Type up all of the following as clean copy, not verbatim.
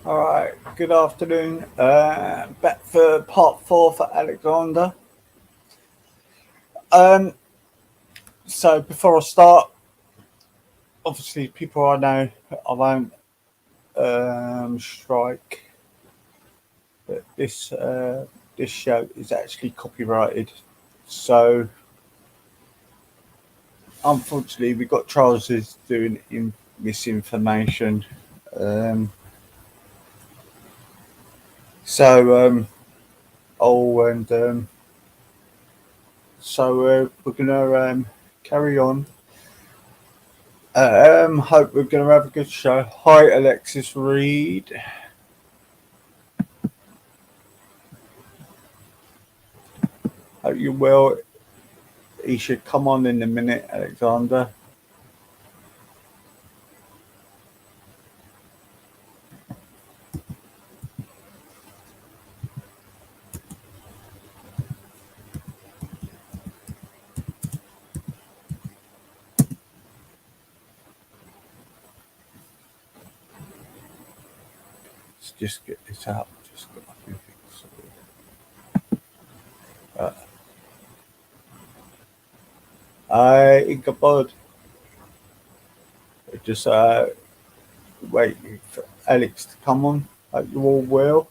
All right, good afternoon. Back for part 4 for Alexander. Um, so before I start, obviously people I know I won't strike, but this show is actually copyrighted. So unfortunately, we got Charles is doing misinformation. Um, so oh, and we're gonna carry on. Hope we're going to have a good show. Hi, Alexis Reed. Hope you will. He should come on in a minute, Alexander. Let's just get this out. Just got a few things. Uh, Ichabod. Just waiting for Alex to come on. Hope you all will.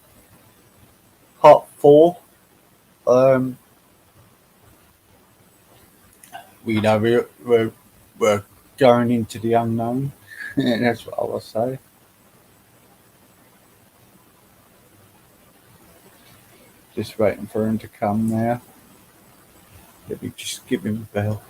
Part 4. Um, we know we're going into the unknown. That's what I will say. Just waiting for him to come now. Let me just give him a bell.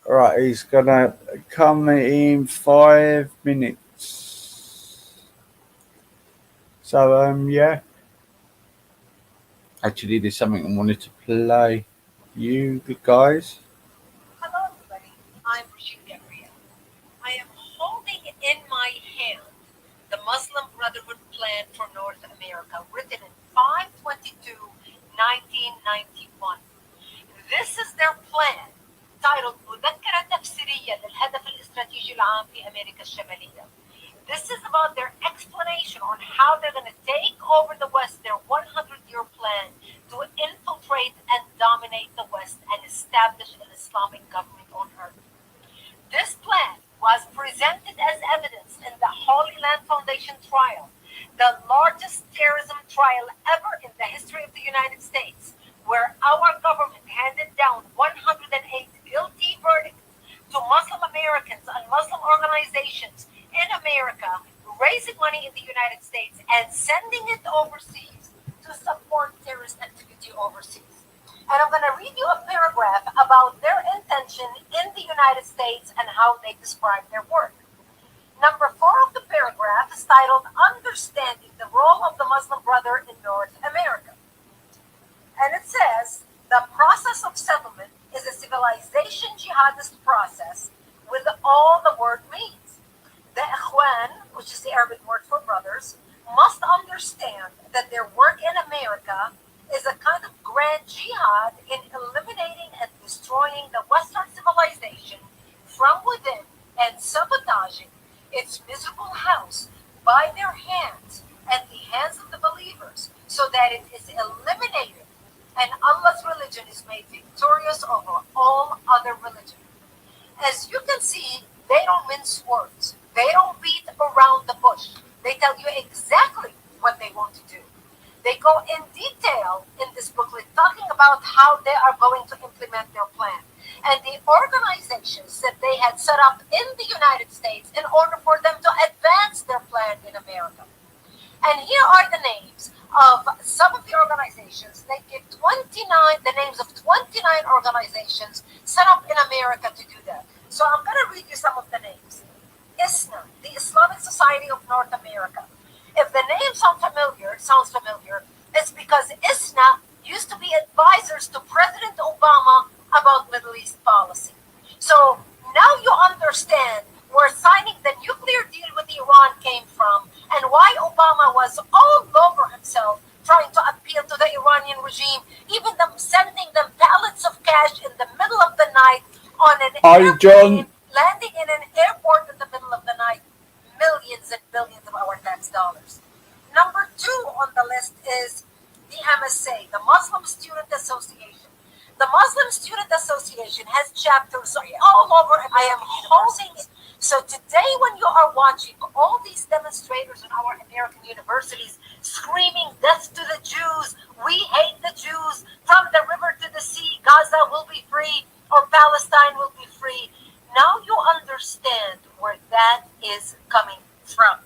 Right, he's gonna come in 5 minutes. So yeah. Actually, there's something I wanted to play. You good guys? Hello, everybody. I'm Rashid Gabriel. I am holding in my hand the Muslim Brotherhood Plan for North America, written in 5/22, 1991. This is their plan, titled مذكرة تفسيرية للهدف الاستراتيجي العام في أمريكا الشمالية. This is about their explanation on how they're going to take over the West, their 100-year plan to infiltrate and dominate the West and establish an Islamic government on earth. This plan was presented as evidence in the Holy Land Foundation trial, the largest terrorism trial ever in the history of the United States, where our government handed down 108 guilty verdicts to Muslim Americans and Muslim organizations in America, raising money in the United States and sending it overseas to support terrorist activity overseas. And I'm going to read you a paragraph about their intention in the United States and how they describe their work. Number 4 of the paragraph is titled Understanding the Role of the Muslim Brother in North America. And it says the process of settlement is a civilization jihadist process with all the word means. The Ikhwan, which is the Arabic word for brothers, must understand that their work in America is a kind of grand jihad in eliminating and destroying the Western civilization from within and sabotaging its miserable house by their hands and the hands of the believers so that it is eliminated and Allah's religion is made victorious over all other religions. As you can see, they don't mince words. They don't beat around the bush. They tell you exactly what they want to do. They go in detail in this booklet talking about how they are going to implement their plan and the organizations that they had set up in the United States in order for them to advance their plan in America. And here are the names of some of the organizations. They give 29, the names of 29 organizations set up in America to do that. So I'm going to read you some of the names. ISNA, the Islamic Society of North America. If the name sounds familiar, it's because ISNA used to be advisors to President Obama about Middle East policy. So now you understand where signing the nuclear deal with Iran came from and why Obama was all over himself trying to appeal to the Iranian regime, even them sending them pallets of cash in the middle of the night on an Hi, airplane, John. landing in an airport in the middle of the night, millions and billions of our tax dollars. Number two on the list is the MSA, the Muslim Student Association. The Muslim Student Association has chapters all over American I am holding it. So today, when you are watching all these demonstrators in our American universities screaming "Death to the Jews," "We hate the Jews," "From the river to the sea, Gaza will be free," or "Palestine will be free," now you understand where that is coming from.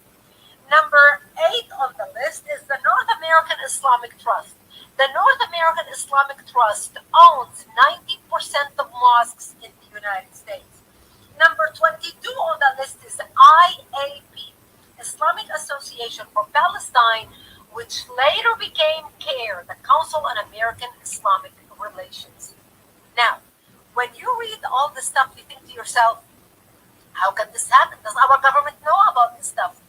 Number eight on the list is the North American Islamic Trust. The North American Islamic Trust owns 90% of mosques in the United States. Number 22 on the list is IAP, Islamic Association for Palestine, which later became CARE, the Council on American Islamic Relations. Now, when you read all this stuff, you think to yourself, how can this happen? Does our government know about this stuff?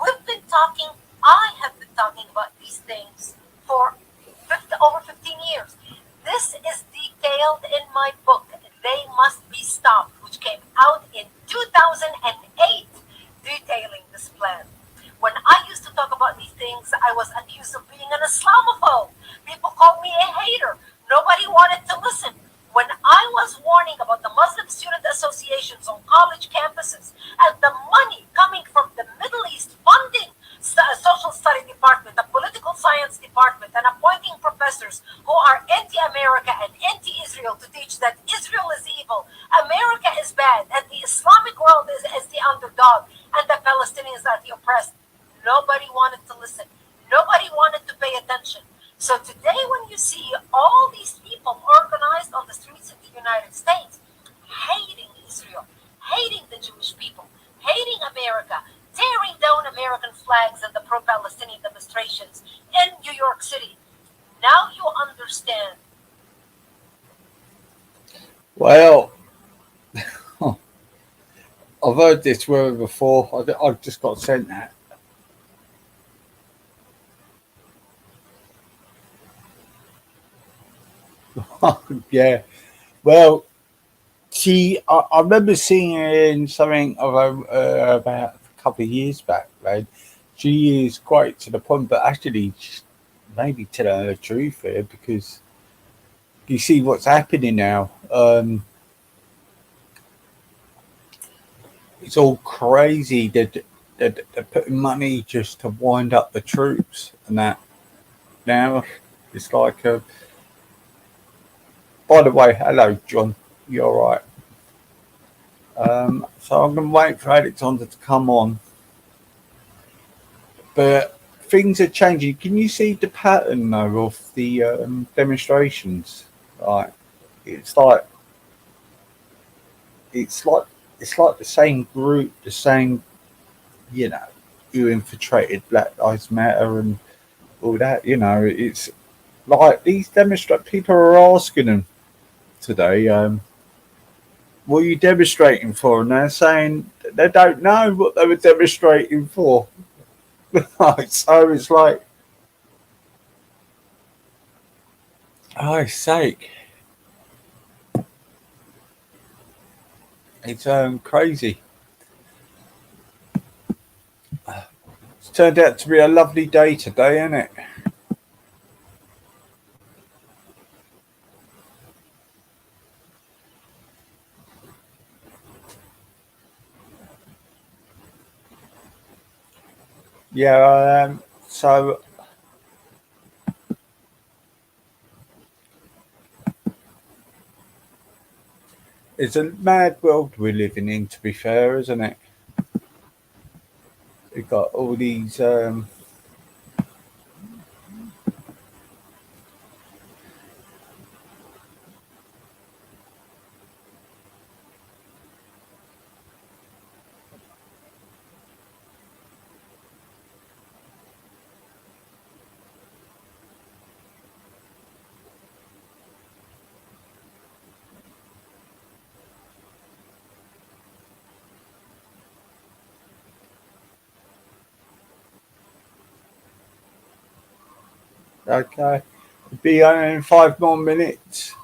We've been talking, I have been talking about these things for over 15 years. This is detailed in my book, They Must Be Stopped, which came out in 2008, detailing this plan. When I used to talk about these things, I was accused of being an Islamophobe. People called me a hater. Nobody wanted to listen. When I was warning about the Muslim student associations on college campuses and the money coming from the Middle East funding social study department, the political science department, and appointing professors who are anti-America and anti-Israel to teach that Israel is evil, America is bad, and the Islamic world is the underdog, and the Palestinians are the oppressed, nobody wanted to listen. Nobody wanted to pay attention. So today, when you see all these people organized on the streets of the United States, hating Israel, hating the Jewish people, hating America, tearing down American flags and the pro-Palestinian demonstrations in New York City, now you understand. Well, I've heard this word before. I've just got sent that. Yeah. Well, I remember seeing something of about a couple of years back, right? She is quite to the point, but actually, maybe telling the truth here because you see what's happening now. It's all crazy that they're putting money just to wind up the troops and that. Now it's like, by the way, hello, John. You're all right. So I'm going to wait for Alexander to come on. But things are changing. Can you see the pattern though of the demonstrations? Like it's like it's like it's like the same group, the same you know, who infiltrated Black Lives Matter and all that. You know, it's like these demonstrate people are asking them today. What are you demonstrating for? And they're saying they don't know what they were demonstrating for. So it's like, oh sake, it's crazy. turned out to be a lovely day today, isn't it? Yeah. So it's a mad world we're living in. To be fair, isn't it? We've got all these. Okay, be on in 5 more minutes.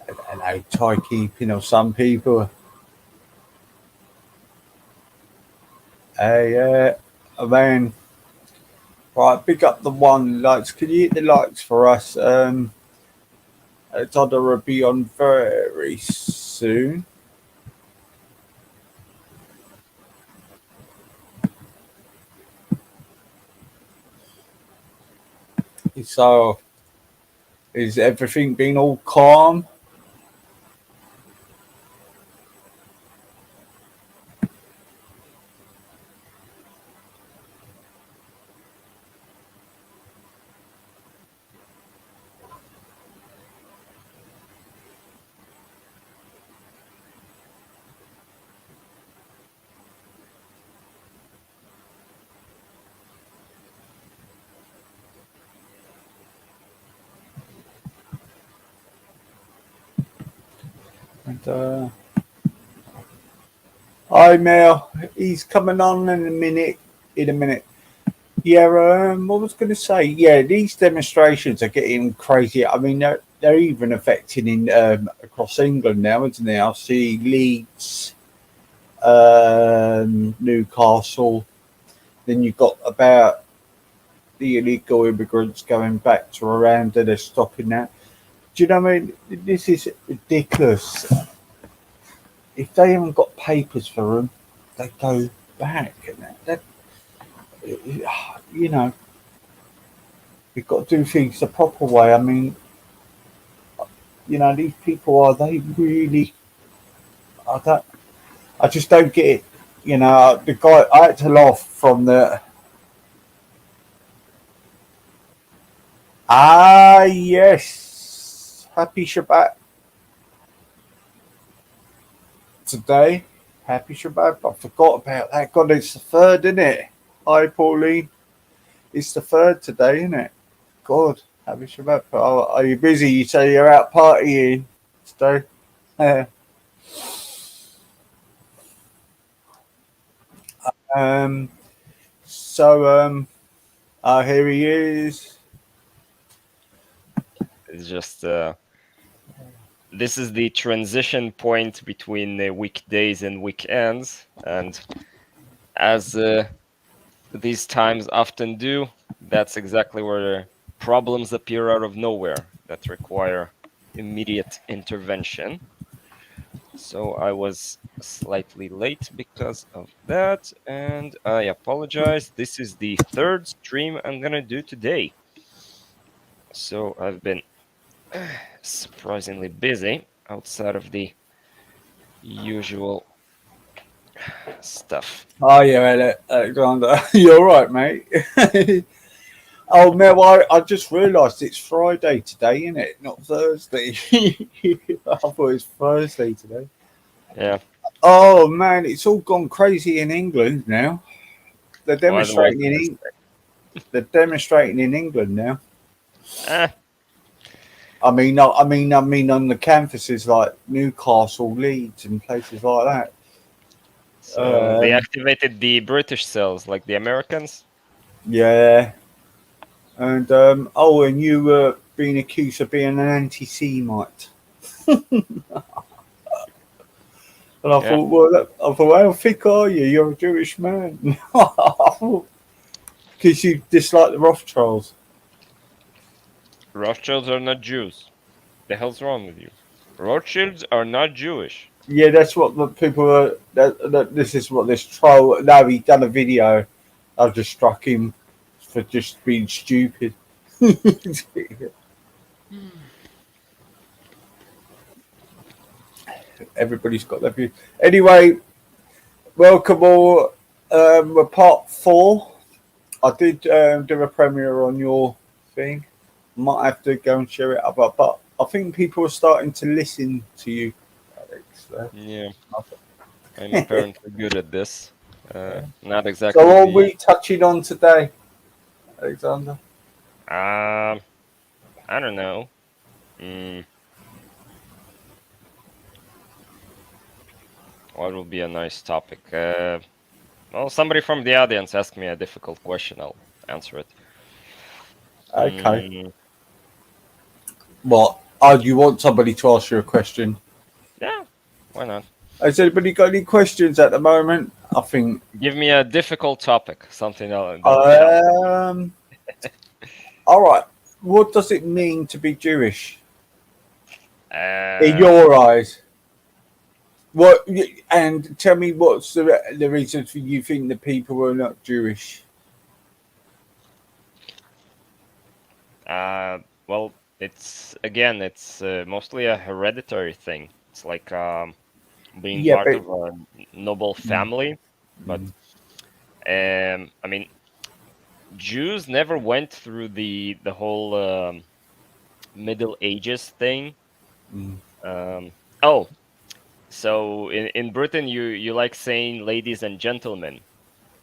I know tie-keeping or some people. Hey, I mean, right, big up the one likes. Can you hit the likes for us? It's on the be on very soon. So, is everything been all calm? And, hi, Mel. He's coming on in a minute. In a minute. Yeah, what was going to say? Yeah, these demonstrations are getting crazy. I mean, they're even affecting in across England now, isn't they? I see Leeds, Newcastle. Then you've got about the illegal immigrants going back to Rwanda. They're stopping that. Do you know what I mean? This is ridiculous. If they haven't got papers for them, they go back. And you know, we've got to do things the proper way. I mean, these people are they really? I don't. I just don't get it. The guy. I had to laugh from the. Yes, happy Shabbat today. Happy Shabbat. I forgot about that. God, it's the third, isn't it? Hi, Pauline. It's the third today, isn't it? God, happy Shabbat. Are you busy? You say you're out partying today. um. Here he is. It's just this is the transition point between weekdays and weekends, and as these times often do, that's exactly where problems appear out of nowhere that require immediate intervention. So I was slightly late because of that, and I apologize. This is the third stream I'm gonna do today. So I've been surprisingly busy outside of the usual stuff. Oh yeah, Alexander. You're right, mate. Oh, Mel, I just realised it's Friday today, isn't it? Not Thursday. I thought it was Thursday today. Yeah. Oh man, it's all gone crazy in England now. They're Why the demonstrating they're demonstrating in England now. Eh, I mean, on the campuses like Newcastle, Leeds, and places like that. so they activated the British cells like the Americans. Yeah, and and you were being accused of being an anti-Semite. And I Yeah, thought, well, I thought, how thick are you? You're a Jewish man. Because you dislike the Rothschilds. Rothschilds are not Jews. The hell's wrong with you? Rothschilds are not Jewish. Yeah, that's what the people are. This is what this troll. No, he done a video. I just struck him for just being stupid. Everybody's got their view. Anyway, welcome all. Part 4. I did do a premiere on your thing. Might have to go and share it up, but I think people are starting to listen to you, Alex. Yeah, I'm apparently good at this. Not So, exactly what are the. we touching on today, Alexander? Um, I don't know. Mm, what would be a nice topic? Well, somebody from the audience asked me a difficult question. I'll answer it. Okay. Mm, What? Oh, you want somebody to ask you a question? yeah, why not? Has anybody got any questions at the moment? I think. Give me a difficult topic, something that'll challenge. Um. All right. What does it mean to be Jewish in Uh, your eyes? What? And tell me what's the reason for you think that people are not Jewish? well, it's mostly a hereditary thing. It's like being Yeah, part but of a noble mm, family, but mm, I mean, Jews never went through the whole Middle Ages thing. mm, Um, oh, so in Britain, you like saying ladies and gentlemen.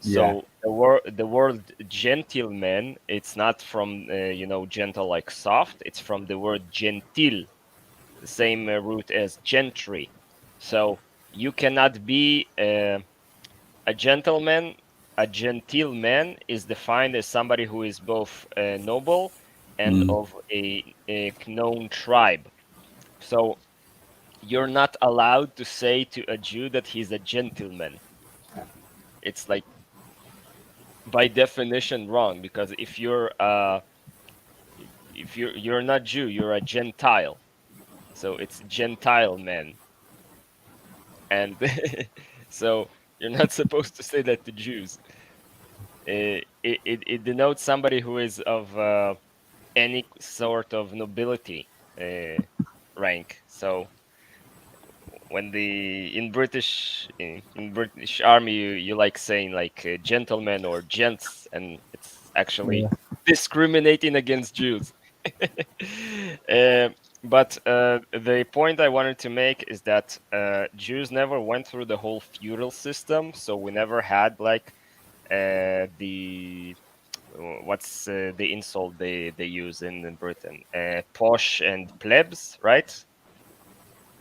yeah. So the word gentleman, it's not from gentle like soft. It's from the word gentil, the same root as gentry. So you cannot be a gentleman. A genteel man is defined as somebody who is both noble and Mm, of a known tribe. So you're not allowed to say to a Jew that he's a gentleman. It's like by definition wrong, because if you're not Jew, you're a Gentile. So it's Gentile man, and so you're not supposed to say that to Jews. It denotes somebody who is of any sort of nobility rank. So when the in British Army, you like saying like gentlemen or gents, and it's actually yeah. discriminating against Jews. uh, but the point I wanted to make is that Jews never went through the whole feudal system, so we never had like the what's the insult they use in Britain, posh and plebs, right?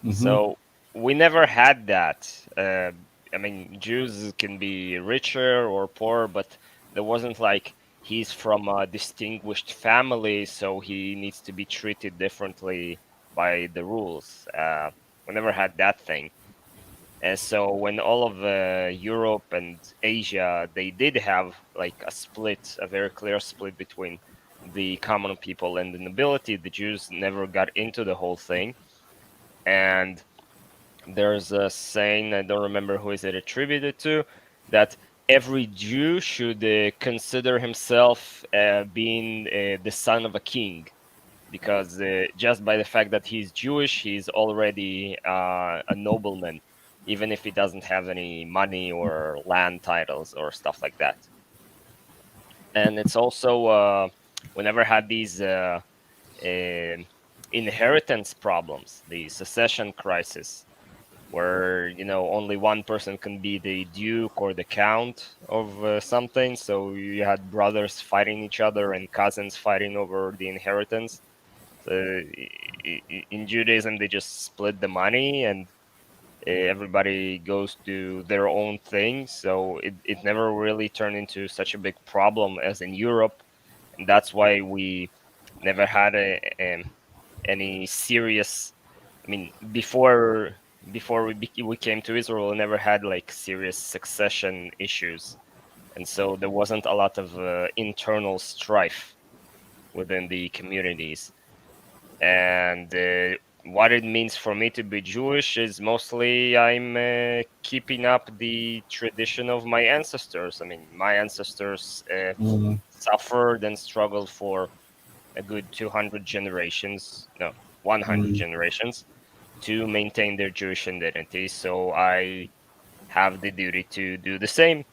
Mm-hmm. So we never had that. I mean, Jews can be richer or poor, but there wasn't like he's from a distinguished family, so he needs to be treated differently by the rules. We never had that thing. And so when all of Europe and Asia, they did have like a split, a very clear split between the common people and the nobility. The Jews never got into the whole thing. And there's a saying, I don't remember who is it attributed to, that every Jew should consider himself being the son of a king, because just by the fact that he's Jewish, he's already a nobleman, even if he doesn't have any money or land titles or stuff like that. And it's also we never had these um inheritance problems, the succession crisis, where only one person can be the duke or the count of something. So you had brothers fighting each other and cousins fighting over the inheritance. So in Judaism, they just split the money, and everybody goes to their own thing. So it never really turned into such a big problem as in Europe, and that's why we never had any serious. I mean, before. before we came to Israel, we never had like serious succession issues, and so there wasn't a lot of internal strife within the communities. And what it means for me to be Jewish is mostly I'm keeping up the tradition of my ancestors. I mean, my ancestors mm, suffered and struggled for a good 200 generations, no, 100 mm. generations to maintain their Jewish identity. So I have the duty to do the same.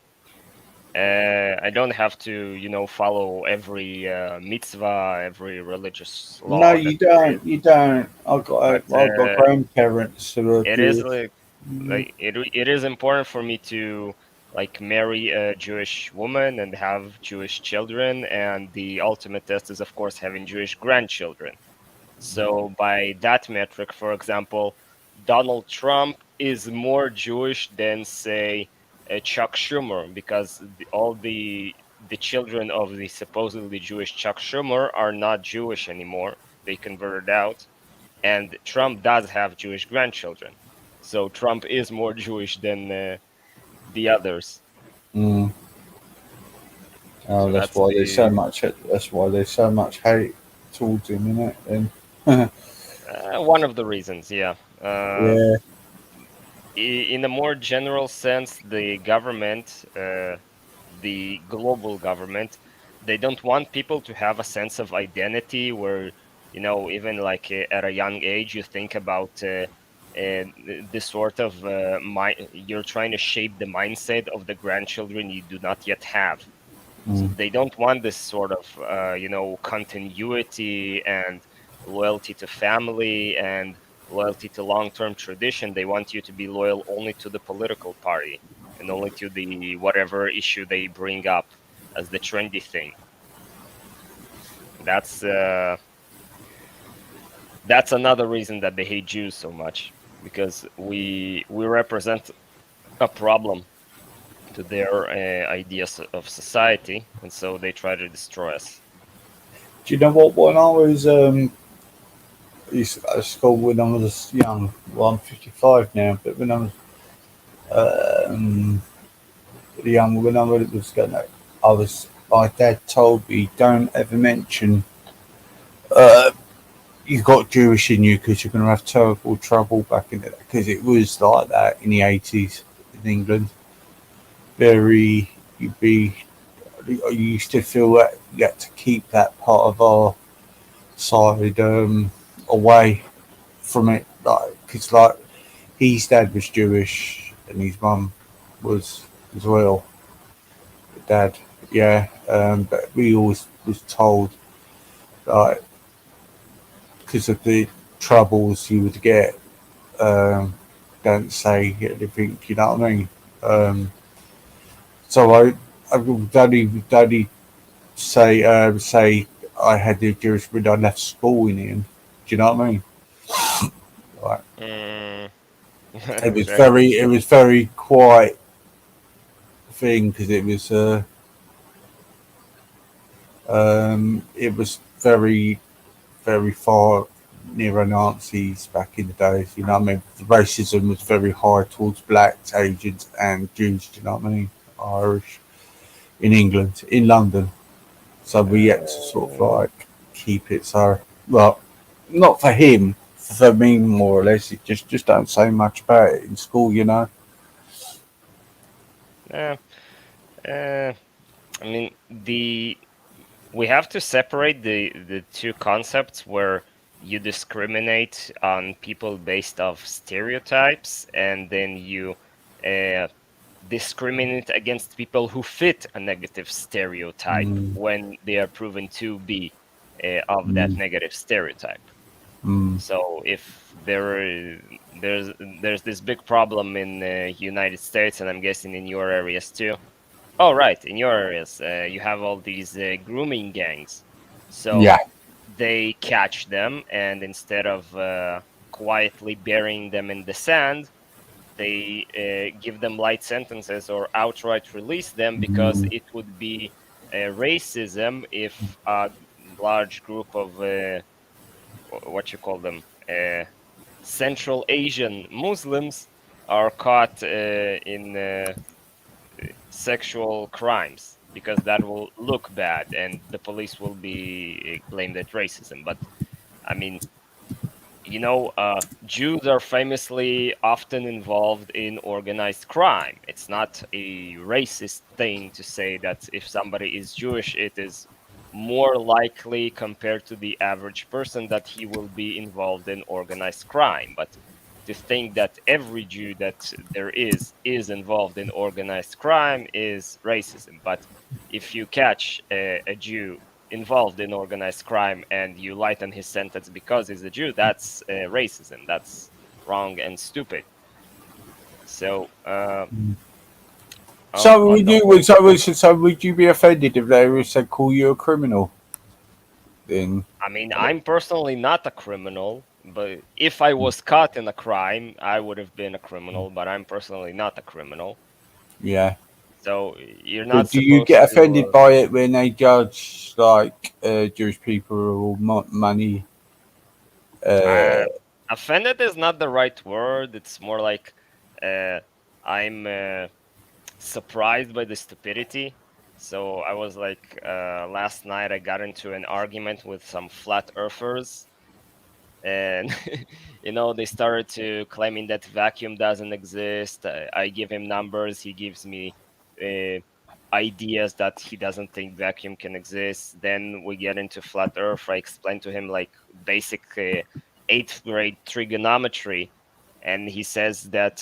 I don't have to, follow every mitzvah, every religious No, law that you there is. don't. You don't. But I've got grandparents who are it is Jewish. like Mm, it is important for me to like marry a Jewish woman and have Jewish children, and the ultimate test is of course having Jewish grandchildren. So by that metric, for example, Donald Trump is more Jewish than say Chuck Schumer, because all the children of the supposedly Jewish Chuck Schumer are not Jewish anymore. They converted out, and Trump does have Jewish grandchildren. So Trump is more Jewish than the others. mm. Oh, So that's that's why there's so the much. That's why there's so much hate towards him, innit? And one of the reasons. Yeah. Uh, yeah, in a more general sense, the government, the global government, they don't want people to have a sense of identity where, even like at a young age, you think about this sort of you're trying to shape the mindset of the grandchildren you do not yet have. So mm, they don't want this sort of, continuity and loyalty to family and loyalty to long-term tradition. They want you to be loyal only to the political party and only to the whatever issue they bring up as the trendy thing. That's uh, that's another reason that they hate Jews so much, because we represent a problem to their ideas of society, and so they try to destroy us. do you know what? When I was used to go to school when I was young. Well, I'm 55 now, but when I was um, young, when I was going, I was. My dad told me, don't ever mention uh, you got Jewish in you because you're going to have terrible trouble back in the day. Because it was like that in the 80s in England. Very, you'd be. You used to feel that you had to keep that part of our side away from it, like because like his dad was Jewish and his mum was as well. Dad, yeah, but we always was told like because of the troubles you would get, um, don't say anything. You know what I mean? Um, so I would only say I had the Jewish when I left school in him. Do you know what I mean? Like, Mm, okay. it was very quiet thing because it was very far near Nazis back in the days. You know what I mean? The racism was very high towards blacks, Asians, and Jews. Do you know what I mean? Irish in England, in London. So we had to sort of Uh, like keep it. So well, not for him, for me more or less. It just don't say much about it in school. You know. uh, uh, I mean, the we have to separate the two concepts where you discriminate on people based off stereotypes, and then you uh, discriminate against people who fit a negative stereotype Mm, when they are proven to be of that mm, negative stereotype. mm, So if there's this big problem in the United States, and I'm guessing in your areas too. Oh, right. In your areas, you have all these grooming gangs. yeah. So they catch them, and instead of quietly burying them in the sand, they give them light sentences or outright release them, because Mm, it would be racism if a large group of what you call them, Central Asian Muslims are caught in sexual crimes, because that will look bad and the police will be blamed at racism. But I mean, Jews are famously often involved in organized crime. It's not a racist thing to say that if somebody is Jewish, it is more likely compared to the average person that he will be involved in organized crime. But to think that every Jew that there is involved in organized crime is racism. But if you catch a Jew involved in organized crime and you lighten his sentence because he's a Jew, that's racism. That's wrong and stupid. So, So on would the you whole, so would you be offended if they were to call you a criminal? Then I mean, I'm personally not a criminal, but if I was caught in a crime, I would have been a criminal, but I'm personally not a criminal. yeah. So you're not But do you supposed get offended to. by it when they judge like Jewish people or money? Uh, Uh, Offended is not the right word. It's more like uh, I'm surprised by the stupidity. So I was like, last night I got into an argument with some flat earthers, and they started to claiming that vacuum doesn't exist. I give him numbers, he gives me uh, ideas that he doesn't think vacuum can exist. Then we get into flat earth. I explain to him like basic eighth grade trigonometry, and he says that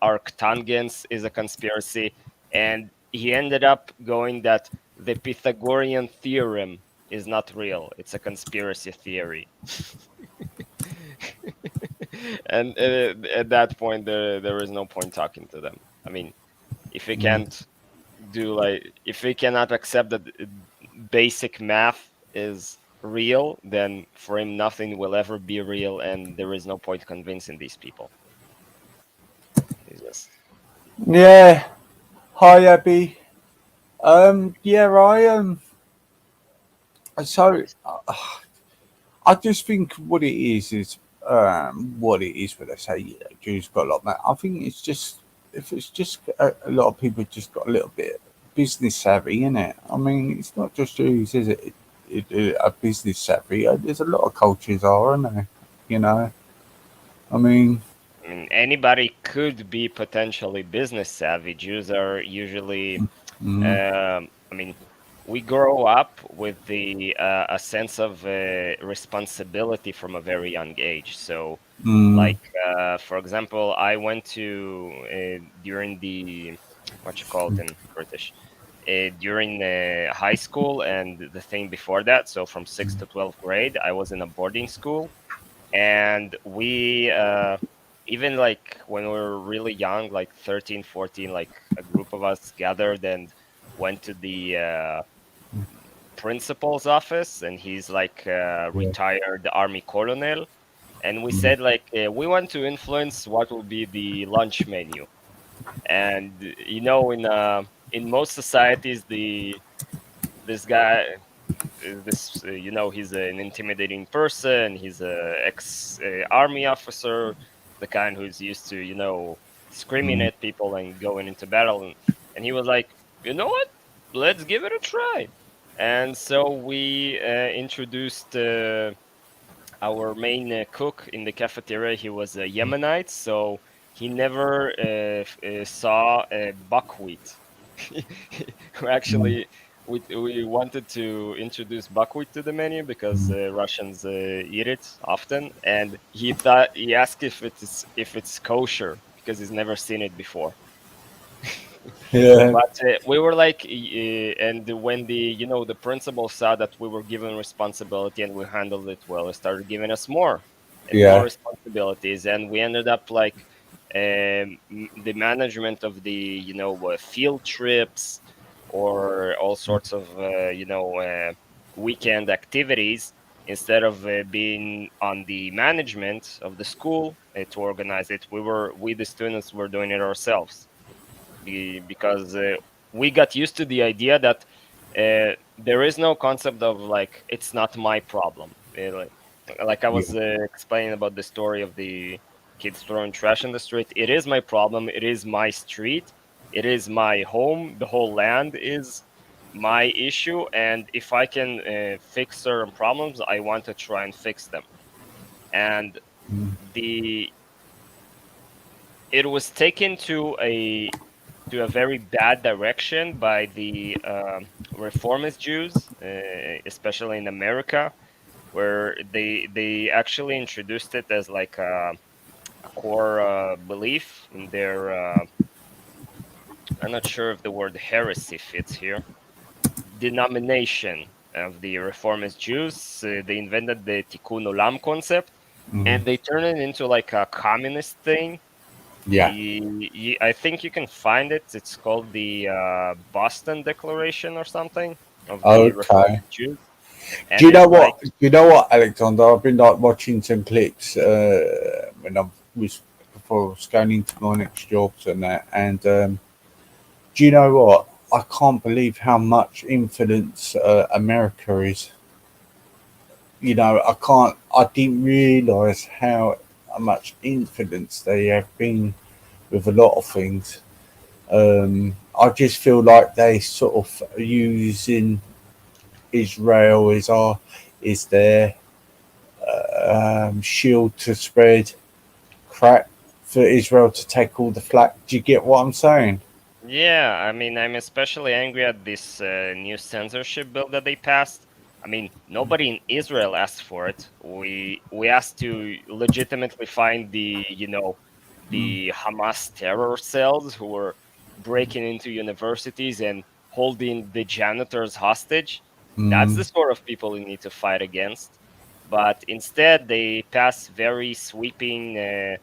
arctangents is a conspiracy, and he ended up going that the Pythagorean theorem is not real, it's a conspiracy theory. And at that point, there is no point talking to them. I mean, if we mm, can't if we cannot accept that basic math is real, then for him nothing will ever be real, and there is no point convincing these people. It's just yeah. Hi, Abby. Yeah, so I just think what it is what it is when they say Jews got a lot of money. I think it's just if it's just a lot of people just got a little bit business savvy in it. I mean, it's not just Jews, is it? A business savvy. There's a lot of cultures are, aren't there? You know. I mean, I mean, anybody could be potentially business savvy. Jews are usually, mm, I mean, we grow up with the a sense of responsibility from a very young age. So, mm, like for example, I went to during the what you call it in British during high school and the thing before that. So from sixth to 12th grade, I was in a boarding school, and we even like when we were really young, like 13, 14, like a group of us gathered and went to the principal's office, and he's like yeah, retired army colonel, and we mm, said like we want to influence what will be the lunch menu. And in most societies, the this guy this he's an intimidating person, he's a ex army officer, the kind who's used to screaming mm, at people and going into battle, and he was like, you know what, let's give it a try. And so we introduced our main cook in the cafeteria. He was a Yemenite, so he never saw buckwheat. mm, Actually, we wanted to introduce buckwheat to the menu because mm. Russians eat it often, and he asked if it's kosher because he's never seen it before. Yeah, But we were like, and when the principal saw that we were given responsibility and we handled it well, he started giving us more and more yeah, responsibilities, and we ended up like the management of the field trips or all sorts of weekend activities, instead of being on the management of the school to organize it. We the students were doing it ourselves because we got used to the idea that there is no concept of like it's not my problem. Like, Like I Yeah. was explaining about the story of the kids throwing trash in the street. It is my problem. It is my street. It is my home. The whole land is my issue. And if I can fix certain problems, I want to try and fix them. And the it was taken to a very bad direction by the reformist Jews, especially in America, where they actually introduced it as like a core belief in their. I'm not sure if the word heresy fits here. Denomination of the reformist Jews. They invented the Tikkun Olam concept, Mm. and they turned it into like a communist thing. Yeah. I think you can find it. It's called the Boston Declaration or something of the Okay. reformist Jews, Do and you know it's like what? Do you know what, Alexander? I've been like watching some clips when I was before I was going into my next jobs and that. And do you know what? I can't believe how much influence America is. You know, I can't. I didn't realise how much influence they have been with a lot of things. I just feel like they sort of are using Israel is their shield to spread crap for Israel to take all the flack. Do you get what I'm saying? yeah, I mean, I'm especially angry at this new censorship bill that they passed. I mean, nobody in Israel asked for it. We asked to legitimately find Mm, the Hamas terror cells who were breaking into universities and holding the janitors hostage. That's mm, the sort of people we need to fight against. But instead, they pass very sweeping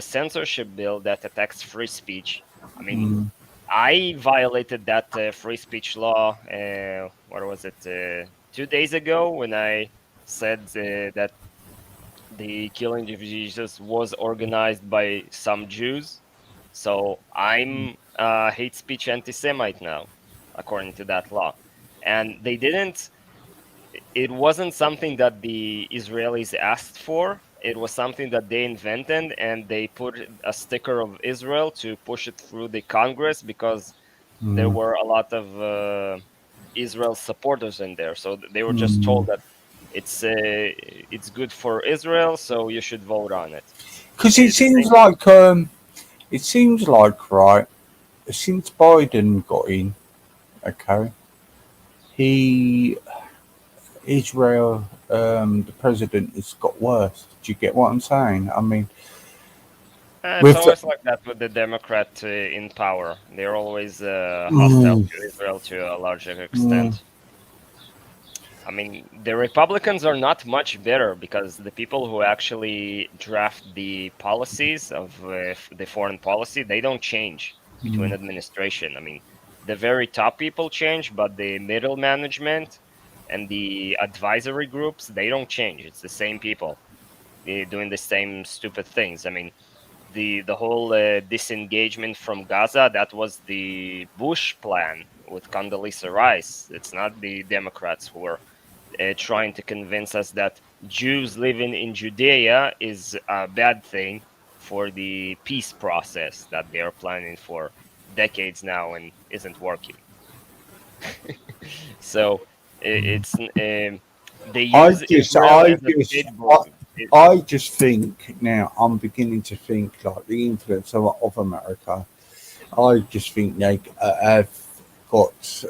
censorship bill that attacks free speech. I mean, mm, I violated that free speech law. What was it? 2 days ago, when I said that the killing of Jesus was organized by some Jews. So I'm a hate speech anti-Semite now, according to that law. And they didn't. It wasn't something that the Israelis asked for. It was something that they invented, and they put a sticker of Israel to push it through the Congress because there mm, were a lot of Israel supporters in there. So they were just told mm. that it's good for Israel, so you should vote on it. Because The same. it seems like right since Biden got in, okay, he Israel the president has got worse. Do you get what I'm saying? I mean, It's with always like that with the Democrat in power. They're always hostile mm, to Israel to a larger mm, extent. I mean, the Republicans are not much better because the people who actually draft the policies of the foreign policy, they don't change between mm, administration. I mean, the very top people change, but the middle management and the advisory groups, they don't change. It's the same people doing the same stupid things. I mean, the whole disengagement from Gaza, that was the Bush plan with Condoleezza Rice. It's not the Democrats who are trying to convince us that Jews living in Judea is a bad thing for the peace process that they are planning for decades now and isn't working. So it's they I use just, Israel I as a just, I, scapegoat. I just think now I'm beginning to think like the influence of America. I just think they have got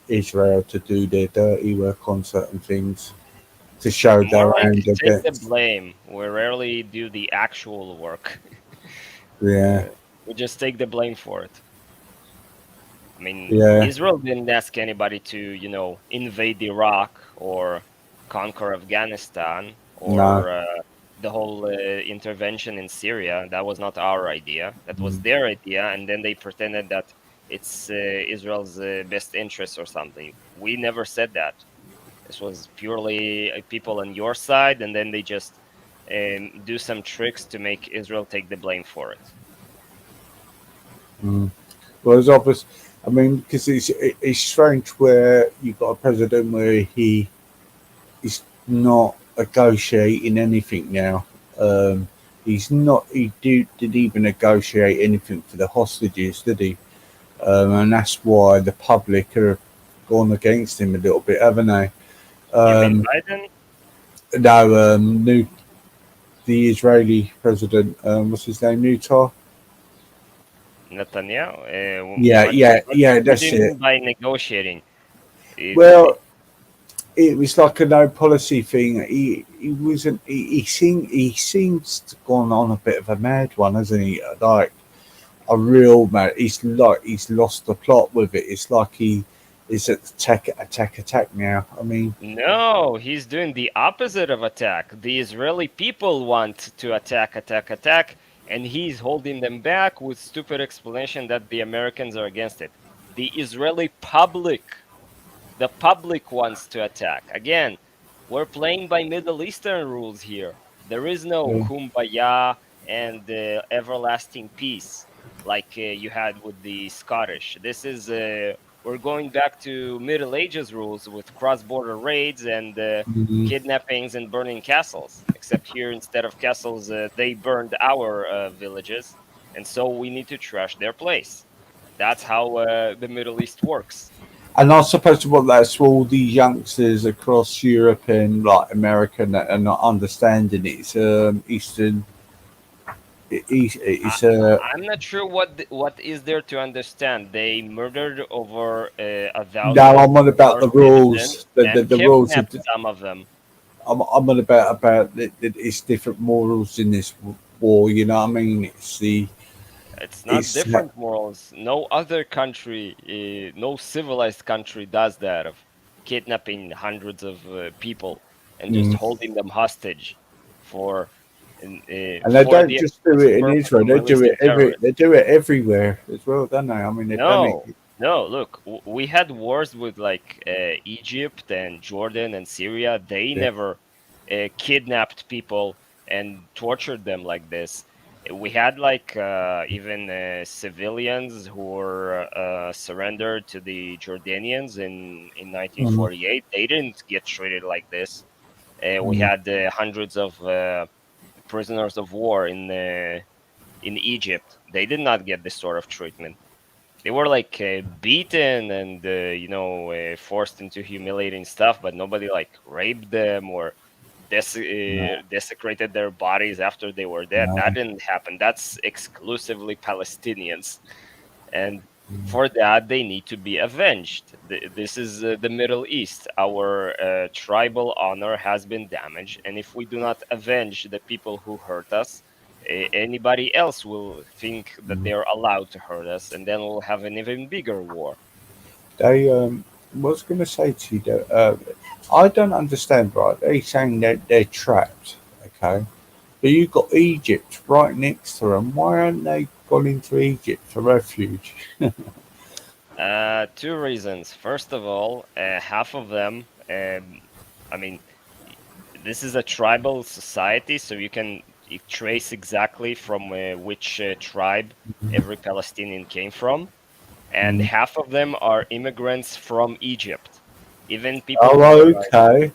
Israel to do their dirty work on certain things to show More their like hand a take the bit. blame. We rarely do the actual work. Yeah, Uh, we just take the blame for it. I mean, yeah, Israel didn't ask anybody to, invade Iraq or conquer Afghanistan no, or the whole intervention in Syria. That was not our idea. That was mm, their idea. And then they pretended that it's Israel's best interest or something. We never said that. This was purely people on your side. And then they just do some tricks to make Israel take the blame for it. mm. Well, it's obvious. I mean, because it's strange where you've got a president where he is not. negotiating anything now. Um, he's not. Didn't even negotiate anything for the hostages, did he? And that's why the public are gone against him a little bit, haven't they? You mean Um, Biden? no, new the Israeli president. What's his name? Newtar. Netanyahu? Yeah, yeah, yeah. What do That's you mean it. by negotiating? It, Well, it was like a no policy thing. He wasn't. He seems to gone on a bit of a mad one, hasn't he? Like a real mad. He's lost the plot with it. It's like he is at attack now. I mean, no, he's doing the opposite of attack. The Israeli people want to attack, and he's holding them back with stupid explanation that the Americans are against it. The Israeli public, the public wants to attack. Again, we're playing by Middle Eastern rules here. There is no yeah. kumbaya and everlasting peace like you had with the Scottish. This is we're going back to Middle Ages rules with cross-border raids and Mhm. kidnappings and burning castles. Except here, instead of castles, they burned our villages, and so we need to trash their place. That's how the Middle East works. And I suppose what that's all the youngsters across Europe and like America that are not understanding it's Eastern. I, It's I'm not sure what is there to understand. They murdered over a now thousand of I'm on about our the citizens rules. and The rules are. kidnapped some of them. I'm on about that it's different morals in this war. You know what I mean? It's not It's different morals. No other country, no civilized country does that of kidnapping hundreds of people and just mm. holding them hostage And they for don't the just do express it in purpose Israel. of releasing They terrorists. do it everywhere as well, don't they? I mean, they've done it. No, no. Look, we had wars with like Egypt and Jordan and Syria. They Yeah. never kidnapped people and tortured them like this. We had like even civilians who were surrendered to the Jordanians in Mm, 1948. They didn't get treated like this. We mm. had hundreds of prisoners of war in Egypt. They did not get this sort of treatment. They were like beaten and forced into humiliating stuff, but nobody like raped them or No, desecrated their bodies after they were dead. no. That didn't happen. That's exclusively Palestinians, and for that they need to be avenged. This is the Middle East. Our tribal honor has been damaged, and if we do not avenge the people who hurt us, anybody else will think that Mm. they are allowed to hurt us, and then we'll have an even bigger war. They was going to say to you that I don't understand. Right? They saying that they're trapped. Okay, but you got Egypt right next to them. Why aren't they gone into Egypt for refuge? Two reasons. First of all, half of them, I mean, this is a tribal society, so you can trace exactly from which tribe every Palestinian came from, and Mm. half of them are immigrants from Egypt. Even people who Oh, are like okay.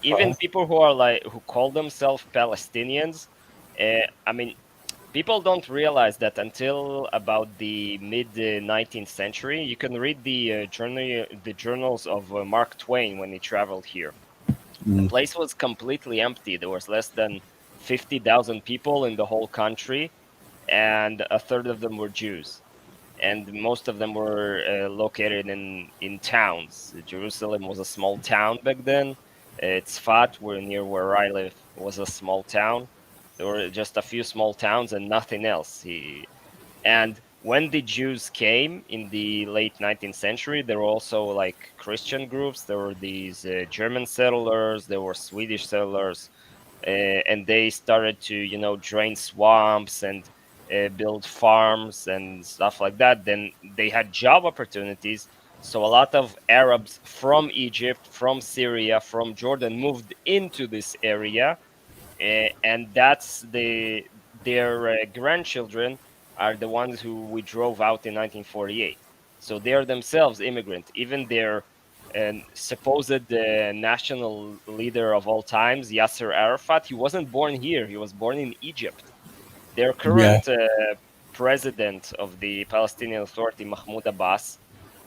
even Okay. people who are like who call themselves Palestinians. I mean, people don't realize that until about the mid 19th century, you can read the journals of Mark Twain when he traveled here. The Mm. place was completely empty. There was less than 50,000 people in the whole country, and a third of them were Jews. And most of them were located in towns. Jerusalem was a small town back then. Tzfat, near where I live, was a small town. There were just a few small towns and nothing else. And when the Jews came in the late 19th century, there were also like Christian groups. There were these German settlers, there were Swedish settlers, and they started to, drain swamps and build farms and stuff like that. Then they had job opportunities. So a lot of Arabs from Egypt, from Syria, from Jordan moved into this area, and that's their grandchildren are the ones who we drove out in 1948. So they are themselves immigrant. Even their and supposed national leader of all times, Yasser Arafat, he wasn't born here. He was born in Egypt. Their Yeah. current president of the Palestinian Authority, Mahmoud Abbas,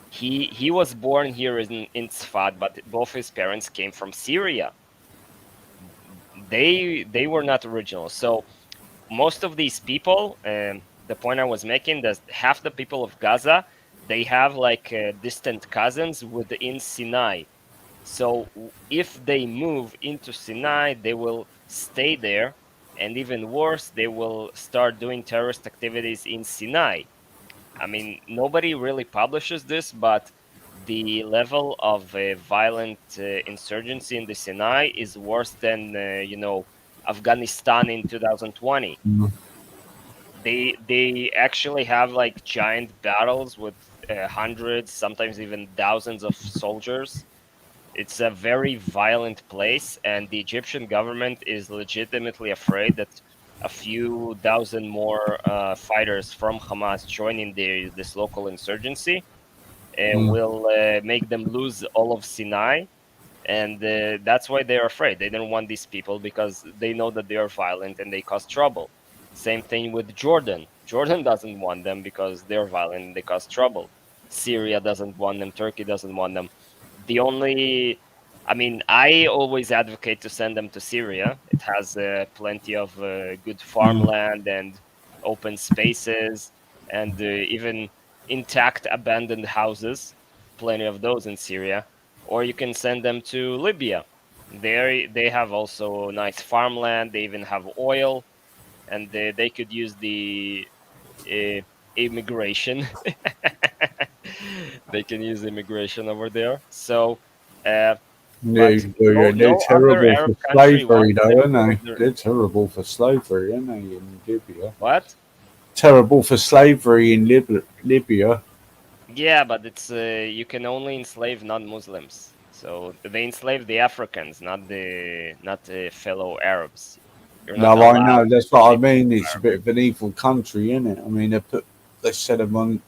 he was born here in Tzfat, but both his parents came from Syria. They were not original. So most of these people, the point I was making, that half the people of Gaza, they have like distant cousins within Sinai. So if they move into Sinai, they will stay there, and even worse, they will start doing terrorist activities in Sinai. I mean, nobody really publishes this, but the level of violent insurgency in the Sinai is worse than Afghanistan in 2020. Mm. They actually have like giant battles with hundreds, sometimes even thousands of soldiers. It's a very violent place, and the Egyptian government is legitimately afraid that a few dozen more fighters from Hamas joining this local insurgency Mm. will make them lose all of Sinai, and that's why they're afraid. They don't want these people because they know that they are violent and they cause trouble. Same thing with Jordan. Jordan doesn't want them because they're violent and they cause trouble. Syria doesn't want them. Turkey doesn't want them. The only, I mean, I always advocate to send them to Syria. It has plenty of good Mm. farmland and open spaces, and even intact abandoned houses. Plenty of those in Syria. Or you can send them to Libya. There they have also nice farmland. They even have oil, and they could use the uh, immigration. They can use immigration over there. So, uh, but They're no other terrible Arab for country slavery, wants though, them aren't to they? raise their They're terrible for slavery, aren't they, in Libya? what? Terrible for slavery in Libya. Yeah, but it's you can only enslave non-Muslims. So they enslave the Africans, not the fellow Arabs. You're not No, I allowed know. to That's what I enslave mean. It's a Arabs. bit of an evil country, isn't it? I mean, they set them on,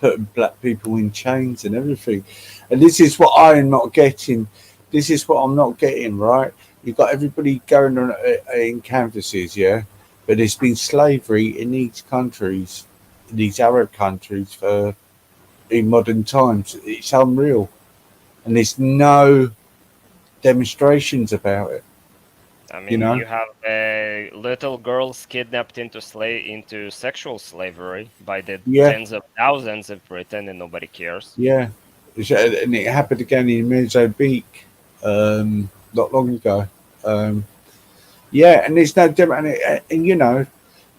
putting black people in chains and everything. And this is what I'm not getting. This is what I'm not getting. Right? You've got everybody going on in canvases, yeah. But there's been slavery in these countries, in these Arab countries, for in modern times. It's unreal, and there's no demonstrations about it. I You mean, know? you have little girls kidnapped into sexual slavery by the Yeah, tens of thousands in Britain, and nobody cares. yeah. And it happened again in Mozambique not long ago. Um, yeah, and there's no and you know,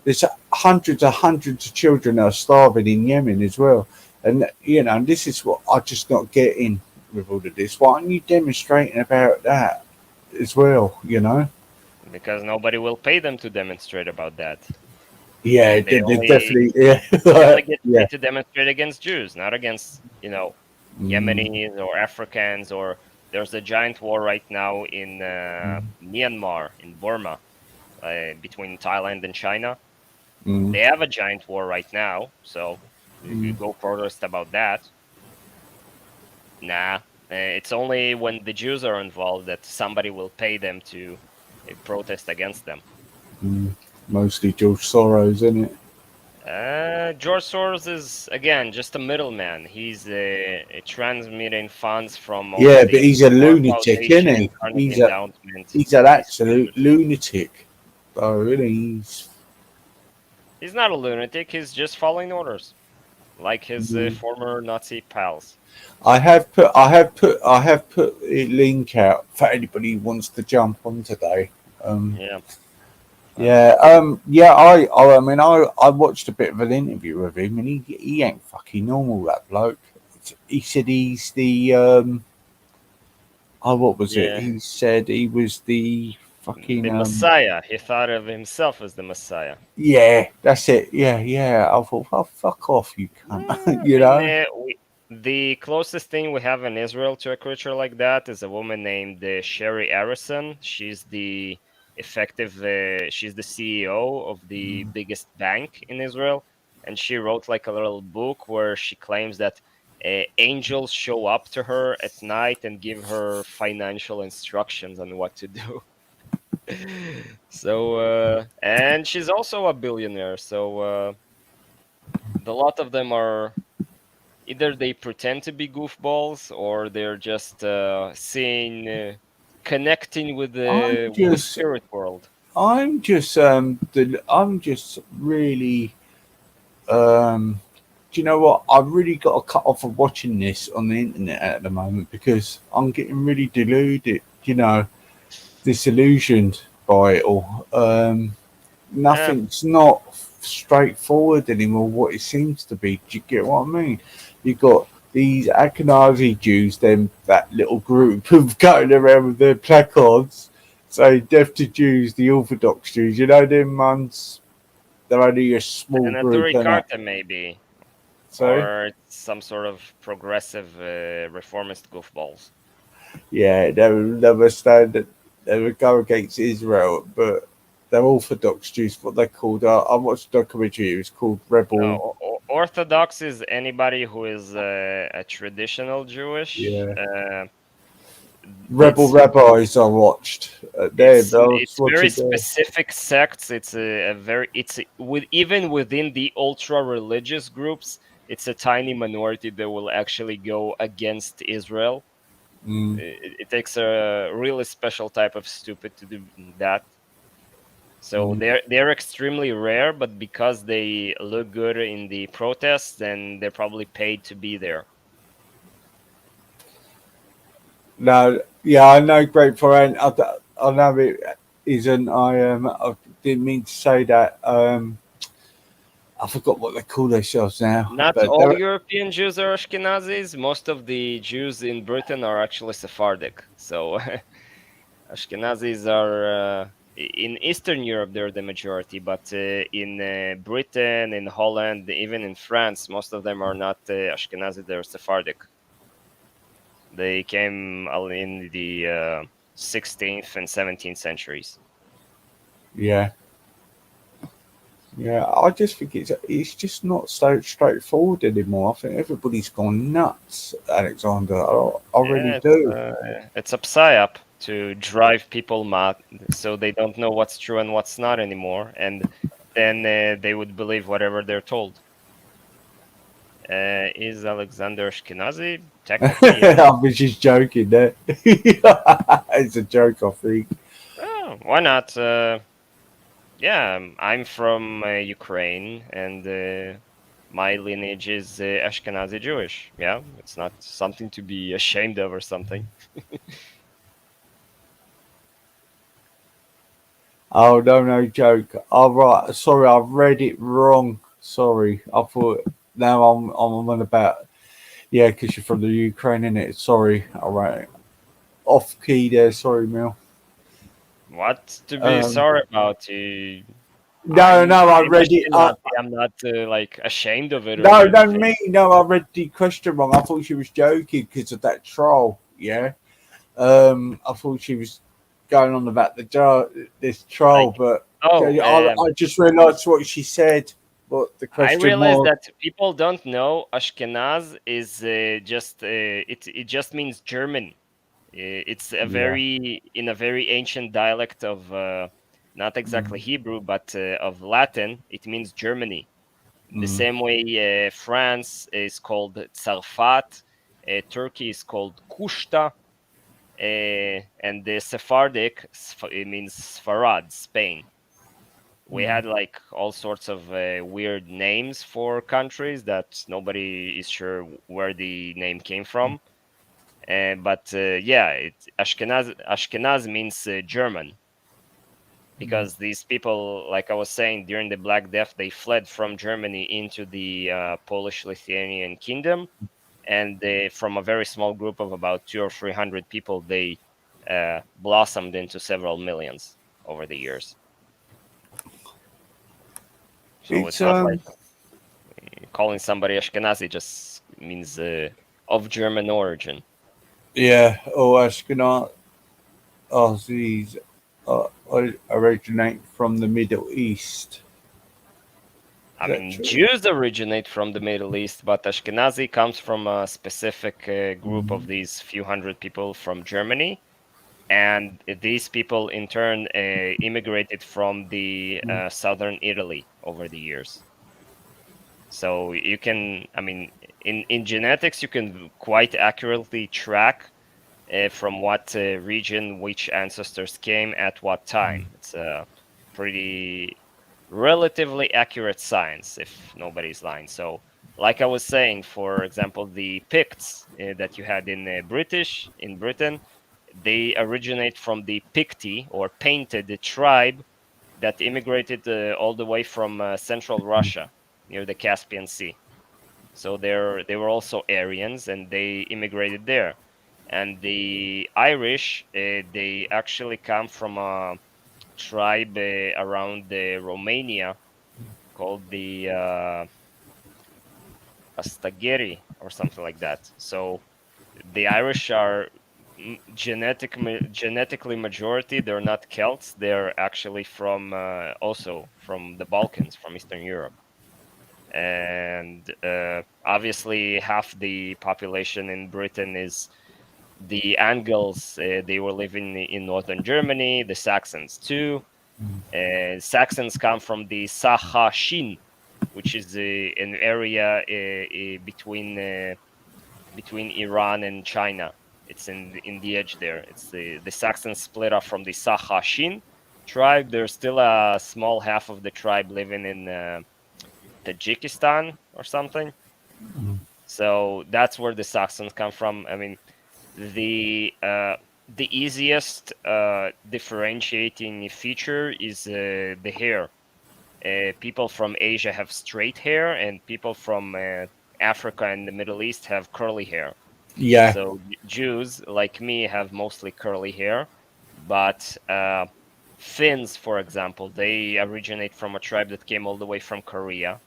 there's hundreds of children that are starving in Yemen as well. And you know, this is what I'm just not getting with all of this. Why aren't you demonstrating about that as well? You know? Because nobody will pay them to demonstrate about that. Yeah, They they only definitely. Yeah, they only get yeah. paid to demonstrate against Jews, not against Mm, Yemenis or Africans. Or there's a giant war right now in Myanmar, in Burma, between Thailand and China. mm, They have a giant war right now, so you mm, could go protest about that. Nah, it's only when the Jews are involved that somebody will pay them to protest against them. mm. Mostly George Soros, isn't it? George Soros is again just a middleman. He's transmitting funds from all Yeah, of but these he's a War lunatic, isn't Foundation and he? Carnegie Endowment He's an to these absolute charities. lunatic. Oh, really? He's not a lunatic. He's just following orders, like his Mm. former Nazi pals. I have put a link out for anybody who wants to jump on today. Um, Yeah, well, yeah, yeah. I mean, I watched a bit of an interview with him, and he ain't fucking normal. That bloke. He said he's the oh, what was it? yeah, He said he was the the fucking Messiah. He thought of himself as the Messiah. yeah, that's it. Yeah, yeah. I thought, oh, fuck off, you Yeah, cunt. I You mean, know? the closest thing we have in Israel to a creature like that is a woman named Sherry Arison. She's the CEO of the biggest bank in Israel, and she wrote like a little book where she claims that angels show up to her at night and give her financial instructions on what to do. So and she's also a billionaire. So the lot of them are either they pretend to be goofballs or they're just seeing connecting with I'm the just, spirit world. I'm just really, do you know what? I've really got to cut off of watching this on the internet at the moment because I'm getting really deluded, disillusioned by it all. Yeah, Nothing's not straightforward anymore. What it seems to be. Do you get what I mean? You got these Ashkenazi Jews, then that little group of going around with their placards saying "Death to Jews," the Orthodox Jews. You know them ones. They're only a small and a group, Turi and that. Carta maybe, So or it's some sort of progressive reformist goofballs. yeah, they were stand. They would go against Israel, but they're Orthodox Jews. What they called. I watched a documentary. It was called Rebel. Orthodox is anybody who is a traditional Jewish. Yeah. Rebel It's Rabbis I watched. I was it's very watching there. specific sects. It's a very it's with even within the ultra religious groups, it's a tiny minority that will actually go against Israel. Mm, It takes a really special type of stupid to do that. So mm. they're extremely rare, but because they look good in the protests, then they're probably paid to be there. No, yeah, I know Great Foreign. I know it isn't. I didn't mean to say that. I forgot what they call themselves now. Not But all they're, European Jews are Ashkenazis. Most of the Jews in Britain are actually Sephardic. So Ashkenazis are in Eastern Europe, they're the majority, but in Britain, in Holland, even in France, most of them are not Ashkenazi, they're Sephardic. They came in the 16th and 17th centuries. yeah, yeah. I just think it's just not so straightforward anymore. I think everybody's gone nuts, Alexander. I really Yeah, do. it's a psyop to drive people mad, so they don't know what's true and what's not anymore, and then they would believe whatever they're told. Is Alexander Ashkenazi? Technically, yes. I was just joking there. It's a joke, I think. Oh, why not? Yeah, I'm from Ukraine, and my lineage is Ashkenazi Jewish. Yeah, it's not something to be ashamed of or something. Oh no, no joke. All right, sorry, I read it wrong. Sorry, I thought now I'm on about yeah, because you're from the Ukraine, innit? Sorry, all right, off key there. Sorry, Mel. What to be Um, sorry about? no, no, I I'm read it. Ashkenazi. I'm not like ashamed of it or No, no, anything. me. No, I read the question wrong. I thought she was joking because of that troll. Yeah. I thought she was going on about this troll, Like, but oh, okay, I just realised what she said. But the I question realize was, that people don't know Ashkenaz is just it just means German. It's a yeah. very in a very ancient dialect of not exactly Mm, Hebrew, but of Latin. It means Germany. The mm, same way France is called Tzarfat, Turkey is called Kushta, and the Sephardic it means Sfarad, Spain. We mm. had like all sorts of weird names for countries that nobody is sure where the name came from. But yeah, Ashkenaz means German because these people, like I was saying, during the Black Death, they fled from Germany into the Polish-Lithuanian kingdom, and from a very small group of about 200 or 300 people, they blossomed into several millions over the years. So It's it's not like calling somebody Ashkenazi just means of German origin. yeah. Oh, Ashkenaz Aussies originate from the Middle East. I that mean, true? Jews originate from the Middle East, but Ashkenazi comes from a specific group of Mm, these few hundred people from Germany, and these people in turn immigrated from the mm, southern Italy over the years. So you can, I mean, in genetics, you can quite accurately track from what region which ancestors came at what time. It's a pretty relatively accurate science, if nobody's lying. So, like I was saying, for example, the Picts that you had in Britain, they originate from the Picti or painted tribe that immigrated all the way from central mm, Russia near the Caspian Sea. So they were also Aryans, and they immigrated there. And the Irish, they actually come from a tribe around Romania called the Astageri or something like that. So the Irish are genetically majority. They're not Celts. They're actually from also from the Balkans, from Eastern Europe. And obviously, half the population in Britain is the Angles. They were living in northern Germany. The Saxons too. mm. Saxons come from the Sahashin, which is an area between Iran and China. It's in the edge there. It's the Saxons split off from the Sahashin tribe. There's still a small half of the tribe living in Tajikistan or something. So that's where the Saxons come from. I mean, the uh, the easiest differentiating feature is the hair. People from Asia have straight hair, and people from Africa and the Middle East have curly hair. Yeah. So Jews like me have mostly curly hair, but Finns, for example, they originate from a tribe that came all the way from Korea.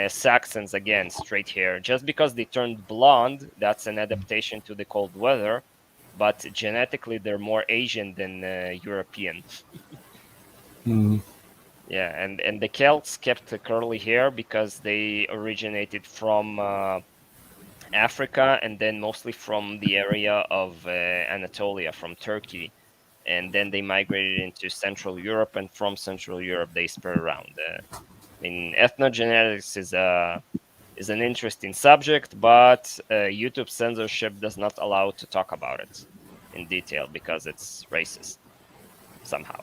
Saxons, again, straight hair. Just because they turned blonde, that's an adaptation to the cold weather, but genetically they're more Asian than European. Mm, Yeah, and the Celts kept the curly hair because they originated from Africa and then mostly from the area of Anatolia, from Turkey, and then they migrated into Central Europe, and from Central Europe they spread around. I mean, ethnogenetics is an interesting subject, but YouTube censorship does not allow to talk about it in detail because it's racist somehow.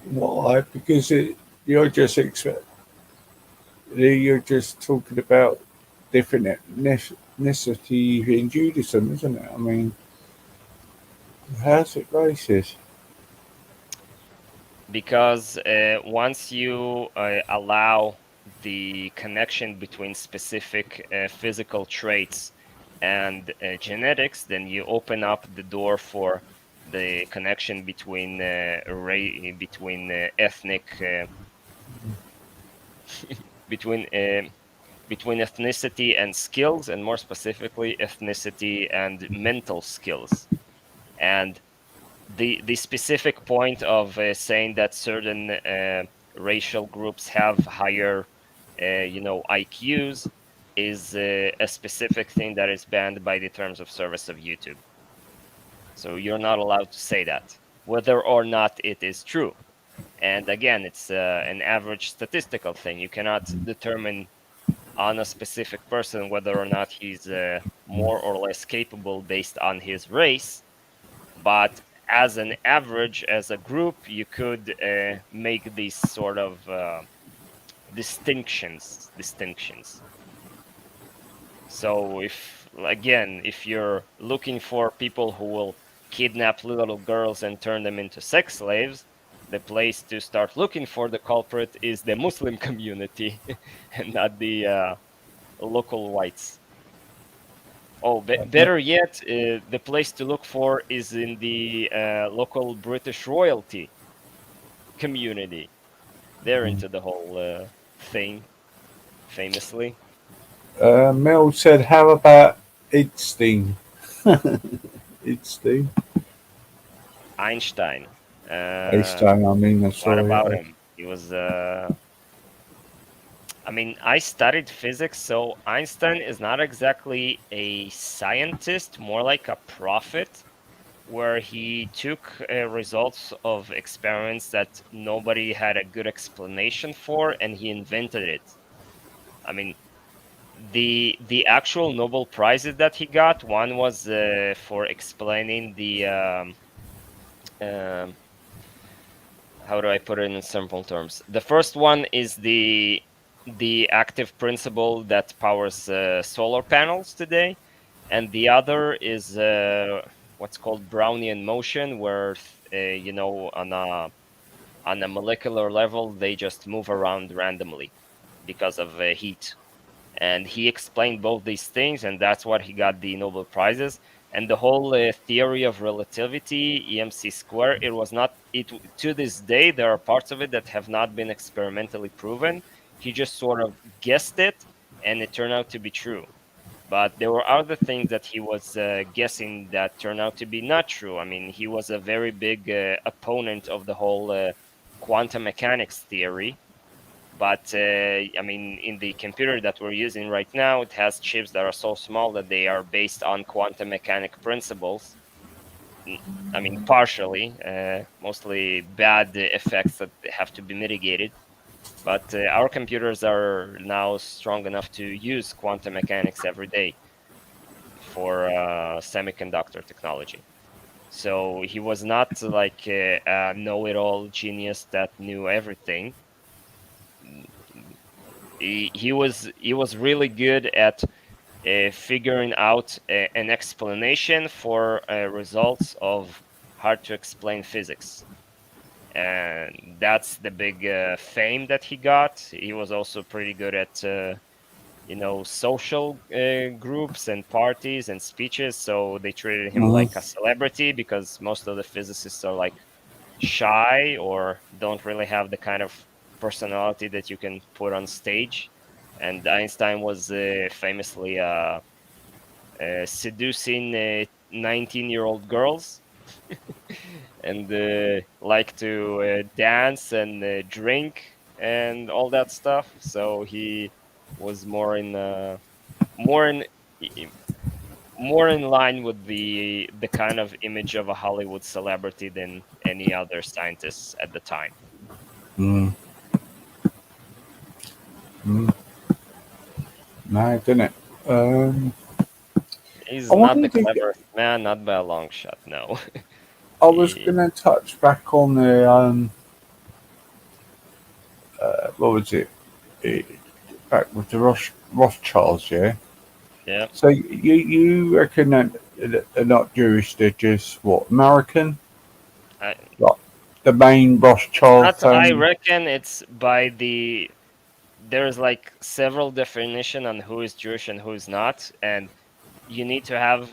why? Because you're just you're just talking about different ethnicity in Judaism, isn't it? I mean, how's it racist? Because once you allow the connection between specific physical traits and genetics, then you open up the door for the connection between ethnic between between ethnicity and skills, and more specifically ethnicity and mental skills. And the specific point of saying that certain racial groups have higher IQs is a specific thing that is banned by the terms of service of YouTube. So you're not allowed to say that, whether or not it is true. And again, it's an average statistical thing. You cannot determine on a specific person whether or not he's more or less capable based on his race, but as an average, as a group, you could make these sort of distinctions. So if, again, if you're looking for people who will kidnap little girls and turn them into sex slaves, the place to start looking for the culprit is the Muslim community and not the local whites. Oh, better yet, the place to look for is in the local British royalty community. They're into the whole thing, famously. Mel said, "How about Idstein?" Idstein. Einstein. Einstein. I mean, What sorry. about him? He was I mean, I studied physics, so Einstein is not exactly a scientist, more like a prophet, where he took results of experiments that nobody had a good explanation for, and he invented it. I mean, the actual Nobel prizes that he got, one was for explaining the um, how do I put it in simple terms? The first one is the active principle that powers solar panels today, and the other is what's called Brownian motion, where on a molecular level they just move around randomly because of heat. And he explained both these things, and that's what he got the Nobel prizes. And the whole theory of relativity, EMC square, it was not it to this day. There are parts of it that have not been experimentally proven. He just sort of guessed it, and it turned out to be true. But there were other things that he was guessing that turned out to be not true. I mean, he was a very big opponent of the whole quantum mechanics theory, but I mean, in the computer that we're using right now, it has chips that are so small that they are based on quantum mechanic principles. N- I mean, partially, mostly bad effects that have to be mitigated. But our computers are now strong enough to use quantum mechanics every day for semiconductor technology. So he was not like a know-it-all genius that knew everything. He was really good at figuring out an explanation for results of hard to explain physics, and that's the big fame that he got. He was also pretty good at social groups and parties and speeches, so they treated him Mhm. like a celebrity because most of the physicists are like shy or don't really have the kind of personality that you can put on stage. And Einstein was famously seducing 19-year-old girls and like to dance and drink and all that stuff. So he was more in i- more in line with the kind of image of a Hollywood celebrity than any other scientists at the time. Mm. Mm. No, didn't it? I He's not the wanted to. Get, cleverest man, not by a long shot. No. I was He, gonna touch back on the what was it? Eh, Back with the Rothschilds, yeah. yeah. So you reckon that they're not Jewish? They're just what American? I, Like the main Rothschild not. I family? reckon it's by the. There's like several definition on who is Jewish and who is not, and you need to have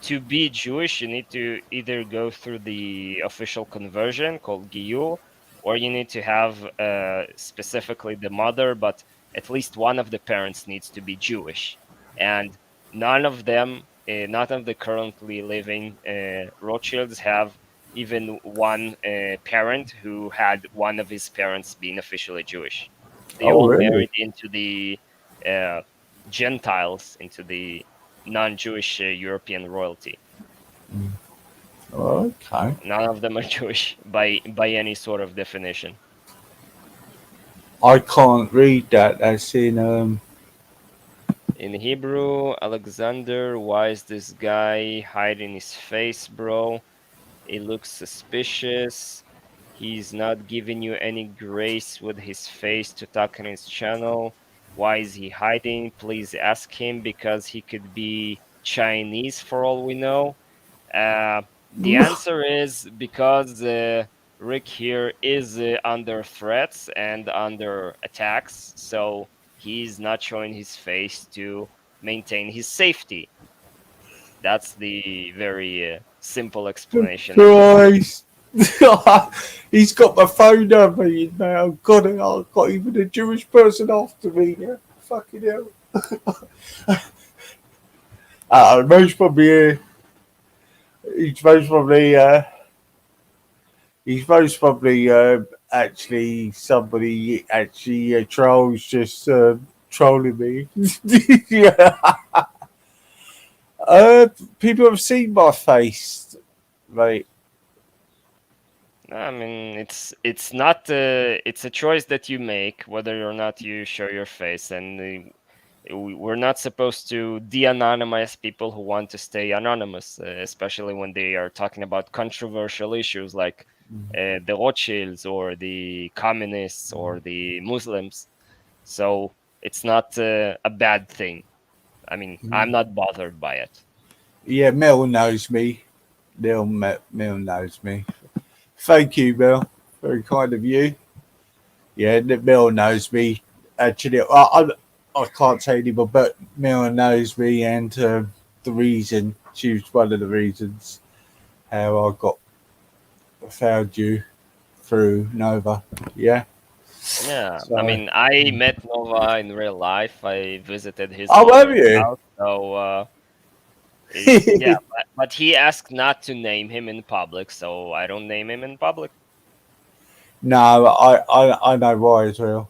to be Jewish. You need to either go through the official conversion called Giyur, or you need to have specifically the mother, but at least one of the parents needs to be Jewish, and none of them, none of the currently living Rothschilds have even one parent who had one of his parents being officially Jewish. They Oh, all really? married into the uh, Gentiles, into the non-Jewish European royalty. Oh, okay. None of them are Jewish by any sort of definition. I can't read that. That's in In Hebrew, Alexander, why is this guy hiding his face, bro? It looks suspicious. He's not giving you any grace with his face to talk on his channel. Why is he hiding? Please ask him because he could be Chinese for all we know. Uh, the answer is because Rick here is under threats and under attacks, so he's not showing his face to maintain his safety. That's the very simple explanation of the matter. Christ. He's got my phone number, you know. I've got even a Jewish person after me. Yeah, fucking hell. Most probably, he's most probably He's most probably actually somebody actually trolls just trolling me. Yeah. Uh, People have seen my face, mate. No, I mean, it's not it's a choice that you make whether or not you show your face, and we're not supposed to de-anonymize people who want to stay anonymous, especially when they are talking about controversial issues like the Rothschilds or the communists or the Muslims. So it's not a bad thing. I mean, I'm not bothered by it. Yeah, Mel knows me. Mel knows me. Thank you, Mel. Very kind of you. Yeah, Mel knows me. Actually, I can't say anymore, but Mel knows me, and the reason she was one of the reasons how I got found you through Nova. Yeah. Yeah, I So, mean, I met Nova in real life. I visited his oh, have mother's you? house, so yeah, but he asked not to name him in public, so I don't name him in public. No, I know why as well.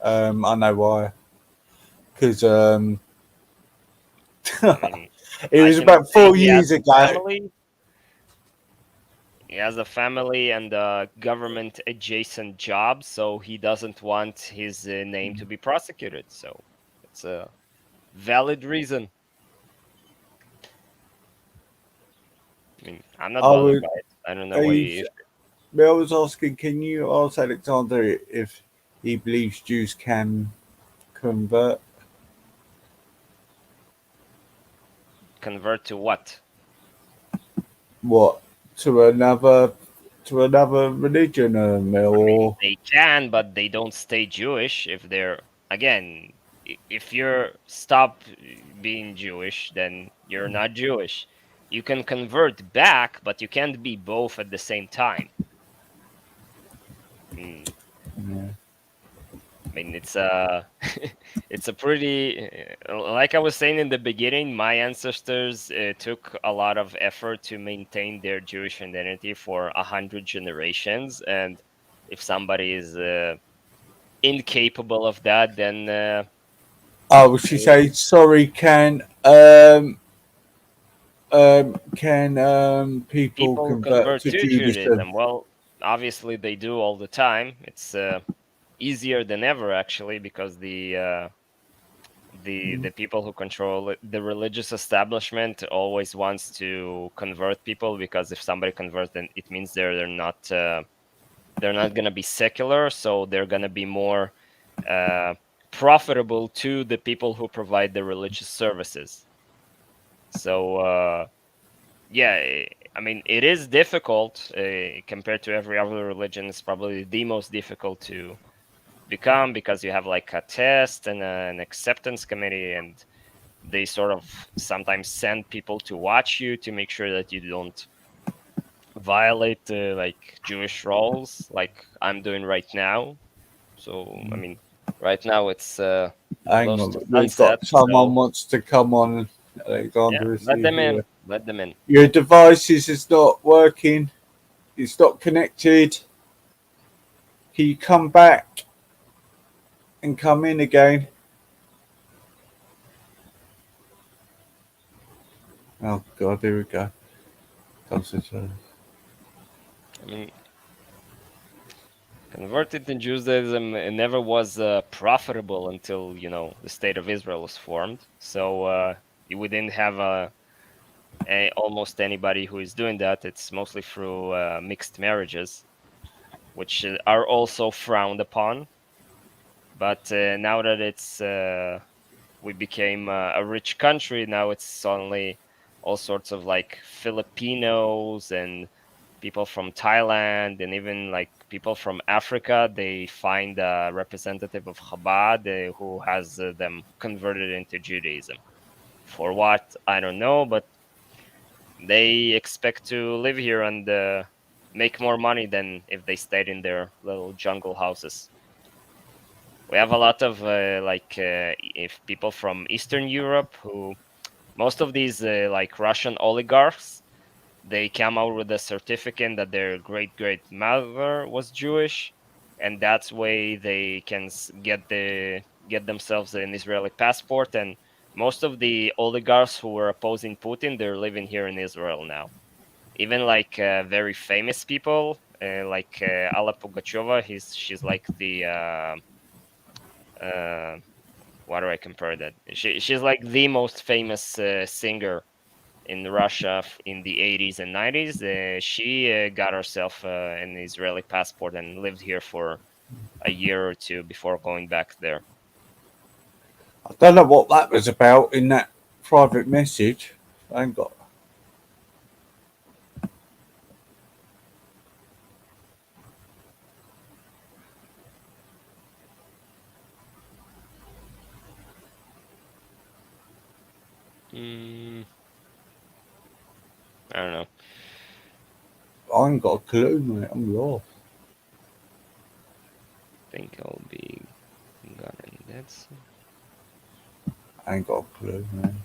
I know why because I mean, it I was can about say 4 years ago. he has a family and a government adjacent job, so he doesn't want his name to be prosecuted. So it's a valid reason. I mean, I'm not I bothered was. by it. I don't know why you Mel was asking, can you ask Alexander if he believes Jews can convert? convert to what? What, to another religion, Mel? I mean, Or they can, but they don't stay Jewish if they're again. If you're stop being Jewish, then you're not Jewish. You can convert back, but you can't be both at the same time. Mm, yeah. I mean, it's a it's a pretty like I was saying in the beginning. My ancestors took a lot of effort to maintain their Jewish identity for 100 generations, and if somebody is incapable of that, then Oh, she uh, said, sorry, can people people who convert convert to to Judaism? Judaism, well, obviously they do all the time. It's easier than ever actually because the people who control the religious establishment always wants to convert people because if somebody converts, then it means they're not gonna be secular, so they're gonna be more uh, profitable to the people who provide the religious services. So yeah, I mean it is difficult compared to every other religion. It's probably the most difficult to become because you have like a test and an acceptance committee, and they sort of sometimes send people to watch you to make sure that you don't violate like Jewish rules, like I'm doing right now. So I mean, right now it's Hang close on, to we've sunset, got someone so wants to come on. yeah, Alexander, is let them here. in, let them in. Your devices is not working. It's not connected. Can you come back and come in again? Oh God, here we go. Concentration. I mean, converted to Judaism it never was profitable until the state of Israel was formed. So we didn't have almost anybody who is doing that. It's mostly through mixed marriages, which are also frowned upon. But now that we became a rich country, now it's suddenly all sorts of like Filipinos and people from Thailand and even like people from Africa. They find a representative of Chabad who has them converted into Judaism. For what? I don't know, but they expect to live here and make more money than if they stayed in their little jungle houses. We have a lot of if people from Eastern Europe who most of these like Russian oligarchs, they come out with a certificate that their great great mother was Jewish, and that's way they can get themselves an Israeli passport. And most of the oligarchs who were opposing Putin, they're living here in Israel now. Even like very famous people, like Alla Pugacheva, she's like the uh, what do I compare that? She's like the most famous singer in Russia in the 80s and 90s. She got herself an Israeli passport and lived here for a year or two before going back there. I don't know what that was about in that private message. I ain't got. Mm, I don't know. I ain't got a clue, mate. I'm lost. Think I'll be gotten that soon. I ain't got a clue, man.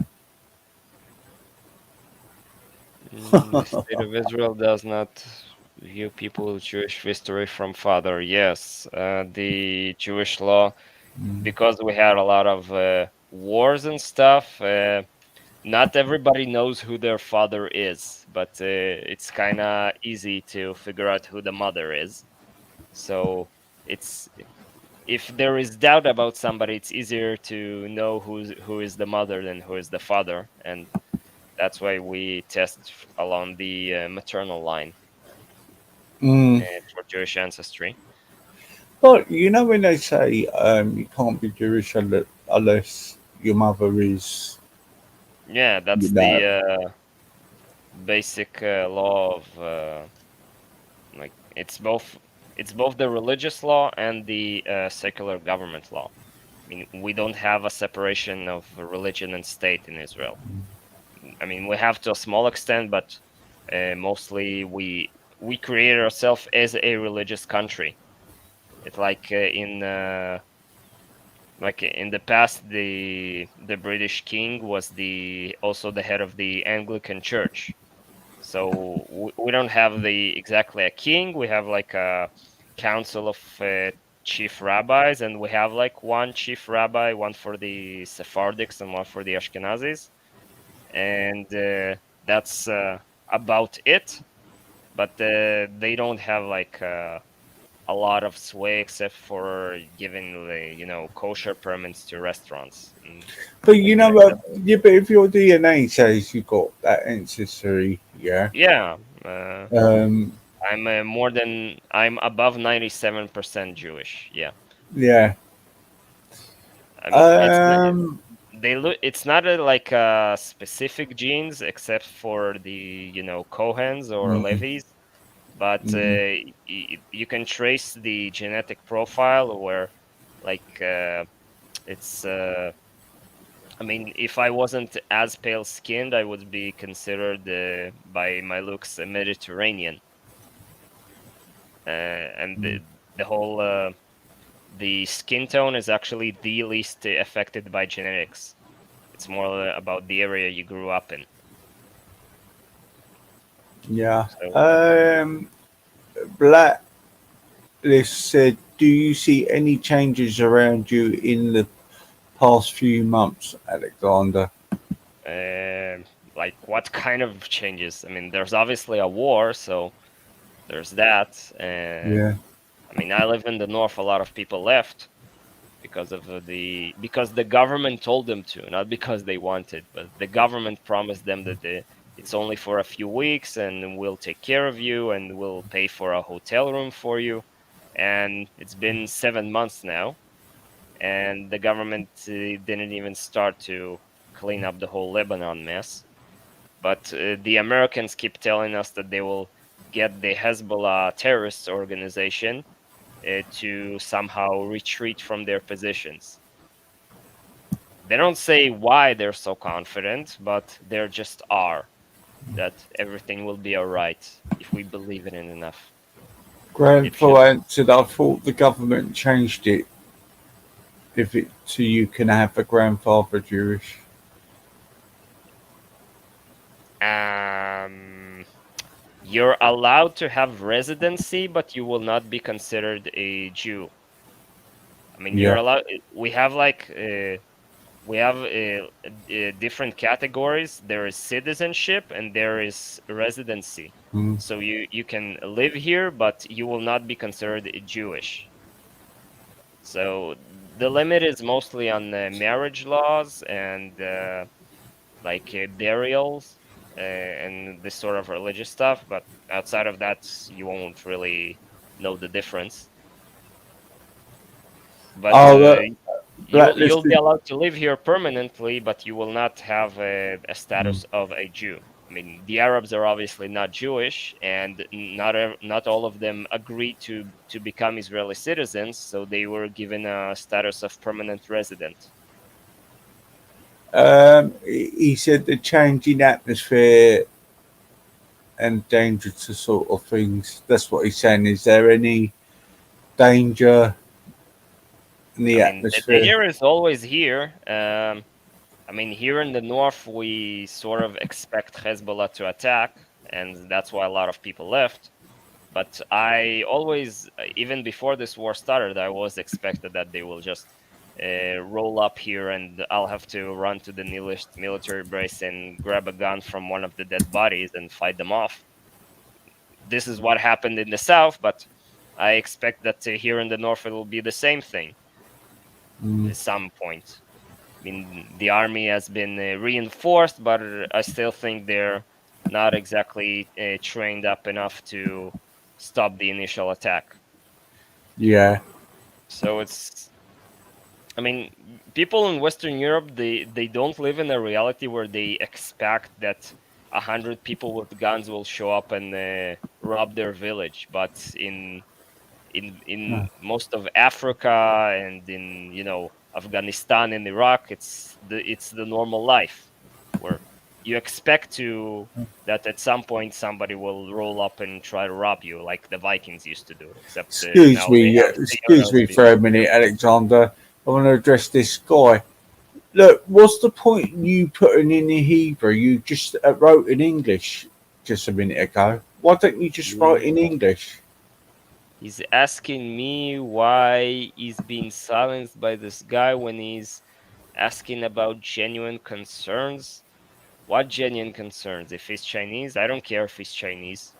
The state of Israel does not view people with Jewish history from father. Yes, the Jewish law, Mm. because we had a lot of wars and stuff. Not everybody knows who their father is, but it's kind of easy to figure out who the mother is. So it's if there is doubt about somebody, it's easier to know who is the mother than who is the father, and that's why we test along the maternal line Mm. for Jewish ancestry. But you know when they say you can't be Jewish unless your mother is, Yeah, you that's know, the basic law of like it's both the religious law and the secular government law. I mean, we don't have a separation of religion and state in Israel. I mean, we have to a small extent, but mostly we create ourselves as a religious country. It's like in the past, the British king was the also the head of the Anglican Church. So we don't have the exactly a king. We have like a council of chief rabbis, and we have like one chief rabbi, one for the Sephardics and one for the Ashkenazis, and that's about it. But they don't have like a lot of sway except for giving the kosher permits to restaurants and but you things know, like that. yeah, but if your DNA says you got that ancestry, yeah, Yeah, um, I'm above 97% Jewish. Yeah. yeah, I mean, um, it's not like specific genes except for the Cohens or mm, Levis, but mm, you can trace the genetic profile where like it's I mean, if I wasn't as pale skinned, I would be considered by my looks a Mediterranean, and mm, the whole the skin tone is actually the least affected by genetics. It's more about the area you grew up in. yeah. So Blacklist said, "Do you see any changes around you in the past few months, Alexander?" uh, like what kind of changes? I mean, there's obviously a war, so there's that. Yeah. I mean, I live in the north. A lot of people left because of because the government told them to, not because they wanted, but the government promised them that it's only for a few weeks and we'll take care of you and we'll pay for a hotel room for you. And it's been 7 months now, and the government didn't even start to clean up the whole Lebanon mess. But the Americans keep telling us that they will get the Hezbollah terrorist organization to somehow retreat from their positions. They don't say why they're so confident, but they just are that everything will be all right if we believe in it enough. If Grandpa just answered, "I thought the government changed it. If it so you can have a grandfather Jewish." um You're allowed to have residency, but you will not be considered a Jew. I mean, you're Yeah. allowed. We have like we have different categories. There is citizenship and there is residency. Mm. So you can live here, but you will not be considered Jewish. So the limit is mostly on marriage laws and like burials and this sort of religious stuff. But outside of that, you won't really know the difference. But Oh, you'll be blacklisted. allowed to live here permanently, but you will not have a Mm. status of a Jew. I mean, the Arabs are obviously not Jewish, and not all of them agreed to become Israeli citizens, so they were given a status of permanent resident. He said the change in atmosphere and danger to sort of things. That's what he's saying. Is there any danger in I the mean, the atmosphere? danger is always here. I mean, here in the north, we sort of expect Hezbollah to attack, and that's why a lot of people left. But I always, even before this war started, I always expected that they will just roll up here and I'll have to run to the nearest military base and grab a gun from one of the dead bodies and fight them off. This is what happened in the south, but I expect that here in the north it will be the same thing Mm. at some point. I mean, the army has been reinforced, but I still think they're not exactly trained up enough to stop the initial attack. Yeah. So it's, I mean, people in Western Europe, they don't live in a reality where they expect that 100 people with guns will show up and rob their village. But in No. most of Africa and in Afghanistan and Iraq, it's the normal life where you expect to that at some point somebody will roll up and try to rob you like the Vikings used to do. Except now they are Excuse me nowadays. for a minute, Alexander. I want to address this guy. Look, what's the point in you putting in the Hebrew? You just wrote in English just a minute ago. Why don't you just write in English? He's asking me why he's being silenced by this guy when he's asking about genuine concerns. What genuine concerns? If he's Chinese, I don't care if he's Chinese.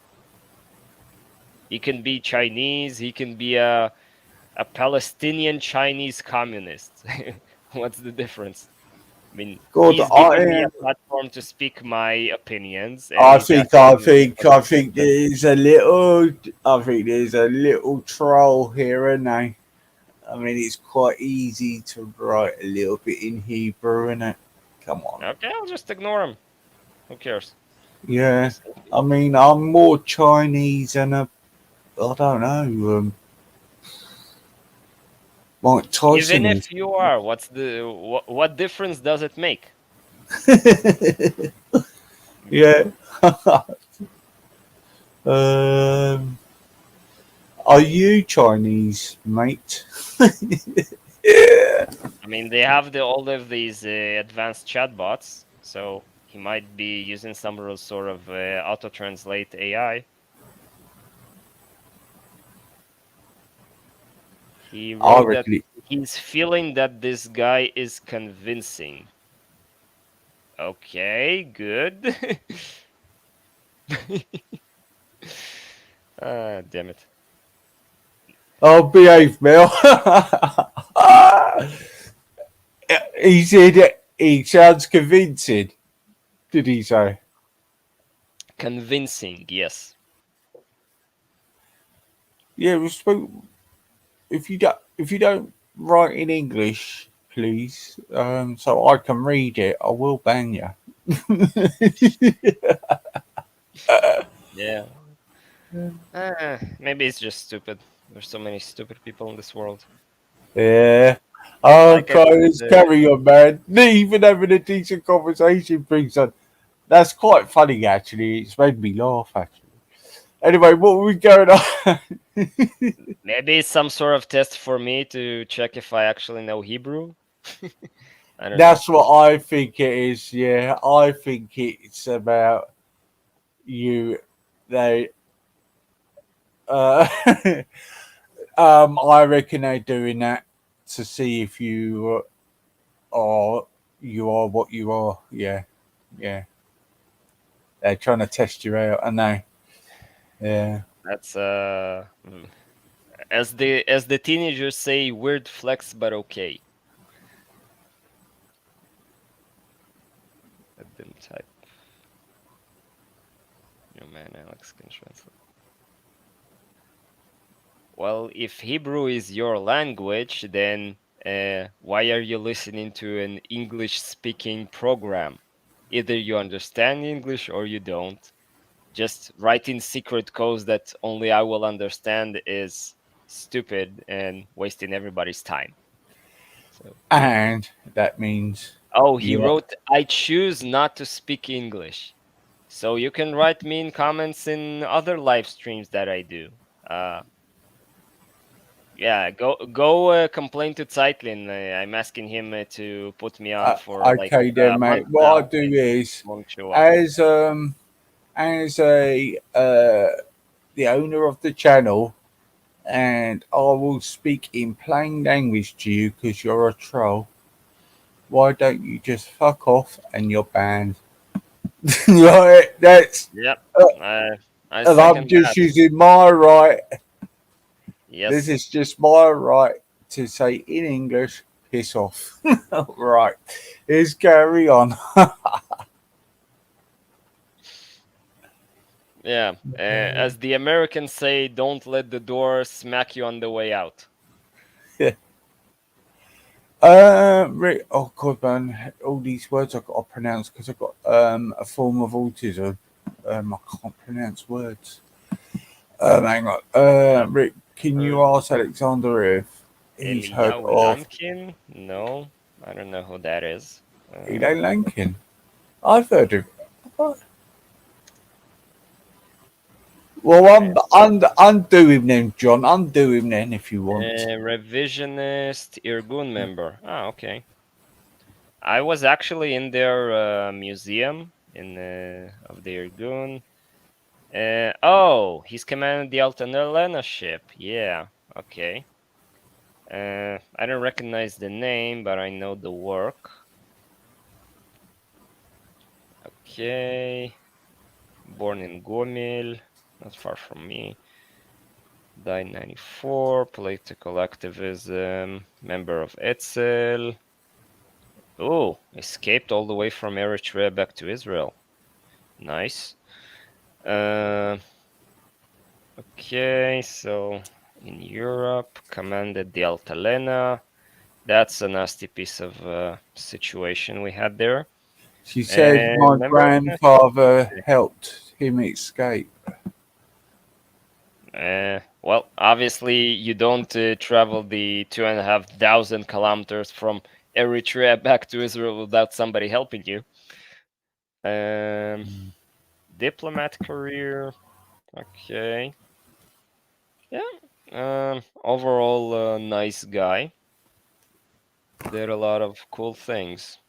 He can be Chinese, he can be a Palestinian Chinese communist. What's the difference? I mean, God, he's giving me a platform to speak my opinions, and I he's think, asking I me think, what I the think difference. I think there's a little troll here, and I mean, it's quite easy to write a little bit in Hebrew, isn't it? Come on. Okay, I'll just ignore him. Who cares? Yeah. Just I mean, I'm more Chinese than I don't know, Mike even Tyson is. if you are, what difference does it make? Yeah. um, are you Chinese, mate? Yeah. I mean, they have all of these advanced chatbots, so he might be using some sort of auto translate AI. He I wrote that reckon it. he's feeling that this guy is convincing. Okay, good. Ah, damn it. Oh, behave, Mel. He said he sounds convincing. Did he say? Convincing, yes. Yeah, if you don't write in English, please, so I can read it, I will ban you. Yeah. Maybe it's just stupid. There's so many stupid people in this world. Yeah. Oh, Like I said, Chris, carry on, man. Even having a decent conversation brings on. That's quite funny, actually. It's made me laugh, actually. Anyway, what were we going on? maybe it's some sort of test for me to check if I actually know Hebrew. I don't know. That's what I think it is. Yeah, I think it's about you. they uh, I reckon they're doing that to see if are you are what you are. Yeah, yeah. They're trying to test you out, and they yeah. That's as the teenagers say, weird flex, but okay. Let them type. Your man Alex can translate. Well, if Hebrew is your language, then why are you listening to an English-speaking program? Either you understand English or you don't. Just writing secret codes that only I will understand is stupid and wasting everybody's time. So, And that means oh, he you are. wrote, I choose not to speak English. So you can write me in comments in other live streams that I do. Uh, yeah, go complain to Zeitlin. I'm asking him to put me on for like Okay a then, month mate. What I now, do and is, won't show up. as as a the owner of the channel, and I will speak in plain language to you because you're a troll. Why don't you just fuck off and you're banned? Right, that's Yep, I I and I'm second just that. using my right. This Yes. is just my right to say in English, piss off. Right, let's carry on. Yeah, as the Americans say, don't let the door smack you on the way out. Oh god, man! All these words I've got to pronounce because I've got a form of autism. I can't pronounce words. Hang on. I've Rick, can you heard ask Alexander if he's heard Eliyahu of Lamkin? No, I don't know who that is. Eli Lankin? I've heard of. Well, Uh, undo him then, John. Undo him then if you want. revisionist Irgun member. Ah, okay. I was actually in their museum in of the Irgun. Oh, he's commanded the Alta Norlena ship. Yeah, okay. I don't recognize the name, but I know the work. Okay. Born in Gomel, not far from me. Died 94. Political activism. Member of Etzel. Oh, escaped all the way from Eritrea back to Israel. Nice. Uh, okay, so in Europe, commanded the Altalena. That's a nasty piece of situation we had there. She said And my member of grandfather helped him escape. well, obviously you don't travel the 2,500 kilometers from Eritrea back to Israel without somebody helping you. Um, diplomat career, okay, yeah. Overall, nice guy. Did a lot of cool things.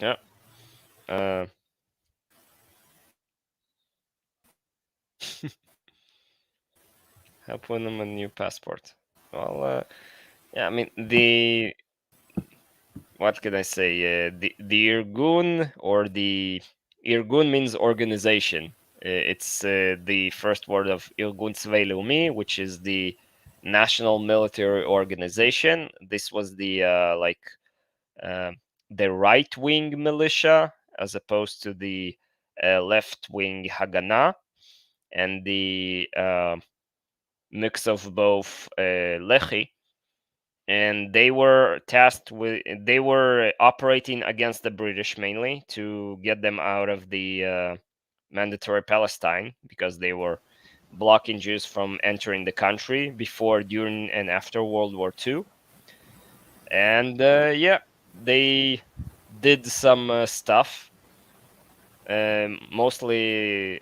Yeah. Uh, help win them a new passport. Well, yeah. I mean the what can I say? The Irgun or the Irgun means organization. It's the first word of Irgun Tzvei Leumi, which is the national military organization. This was uh, the right wing militia as opposed to the left wing Haganah, and the mix of both Lehi, and they were operating against the British mainly to get them out of the mandatory Palestine because they were blocking Jews from entering the country before, during, and after World War II. And yeah, they did some stuff, mostly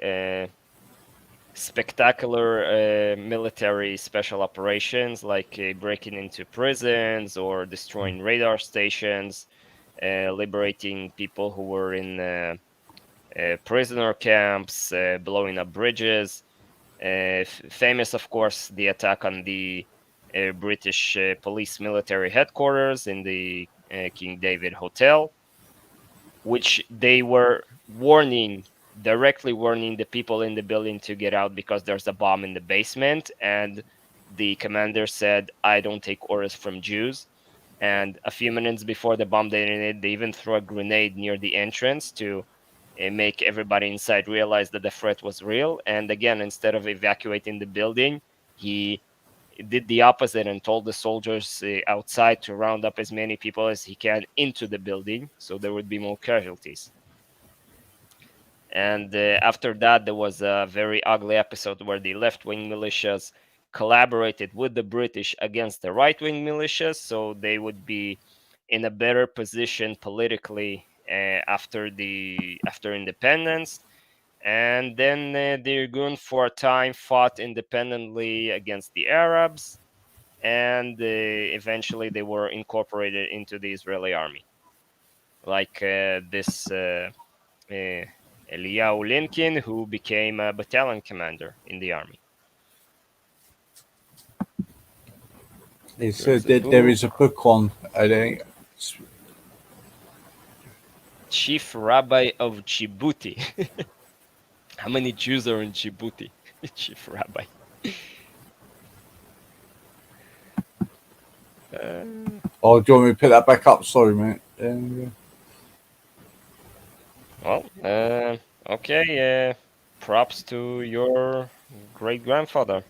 spectacular military special operations like breaking into prisons or destroying radar stations. liberating people who were in prisoner camps, blowing up bridges. Famous, of course, the attack on the British police military headquarters in the King David Hotel, which they were directly warning the people in the building to get out because there's a bomb in the basement. And the commander said, I don't take orders from Jews. And a few minutes before the bomb detonated, they even threw a grenade near the entrance to make everybody inside realize that the threat was real. And again, instead of evacuating the building, he did the opposite and told the soldiers outside to round up as many people as he can into the building so there would be more casualties. And after that, there was a very ugly episode where the left wing militias collaborated with the British against the right wing militias, so they would be in a better position politically after independence. And then the Irgun for a time fought independently against the Arabs, and eventually they were incorporated into the Israeli army, like this Eliyahu Lincoln, who became a battalion commander in the army. It's There's a there book, is a book on Chief Rabbi of Djibouti. How many Jews are in Djibouti? Chief Rabbi. Oh, do you want me to put that back up? Sorry, mate. Well, okay. Props to your great grandfather.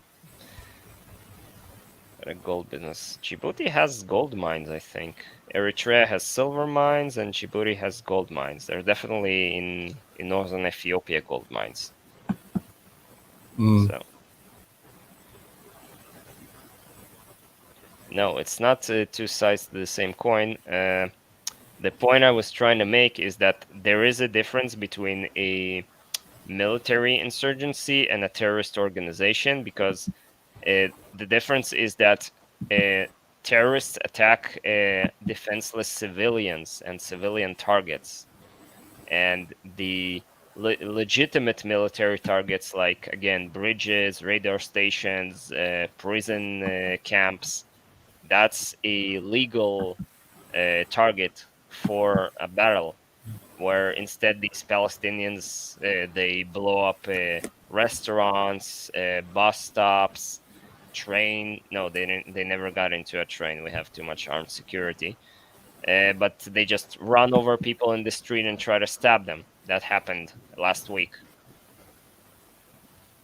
A gold business. Djibouti has gold mines, I think. Eritrea has silver mines, and Djibouti has gold mines. There are definitely in northern Ethiopia gold mines. Mm. So no, it's not two sides to the same coin. The point I was trying to make is that there is a difference between a military insurgency and a terrorist organization, because the difference is that terrorists attack defenseless civilians and civilian targets, and the legitimate military targets, like again bridges, radar stations, prison camps, that's a legal target for a battle, where instead these Palestinians they blow up restaurants, bus stops, train. No, they didn't. They never got into a train. We have too much armed security. But they just run over people in the street and try to stab them. That happened last week.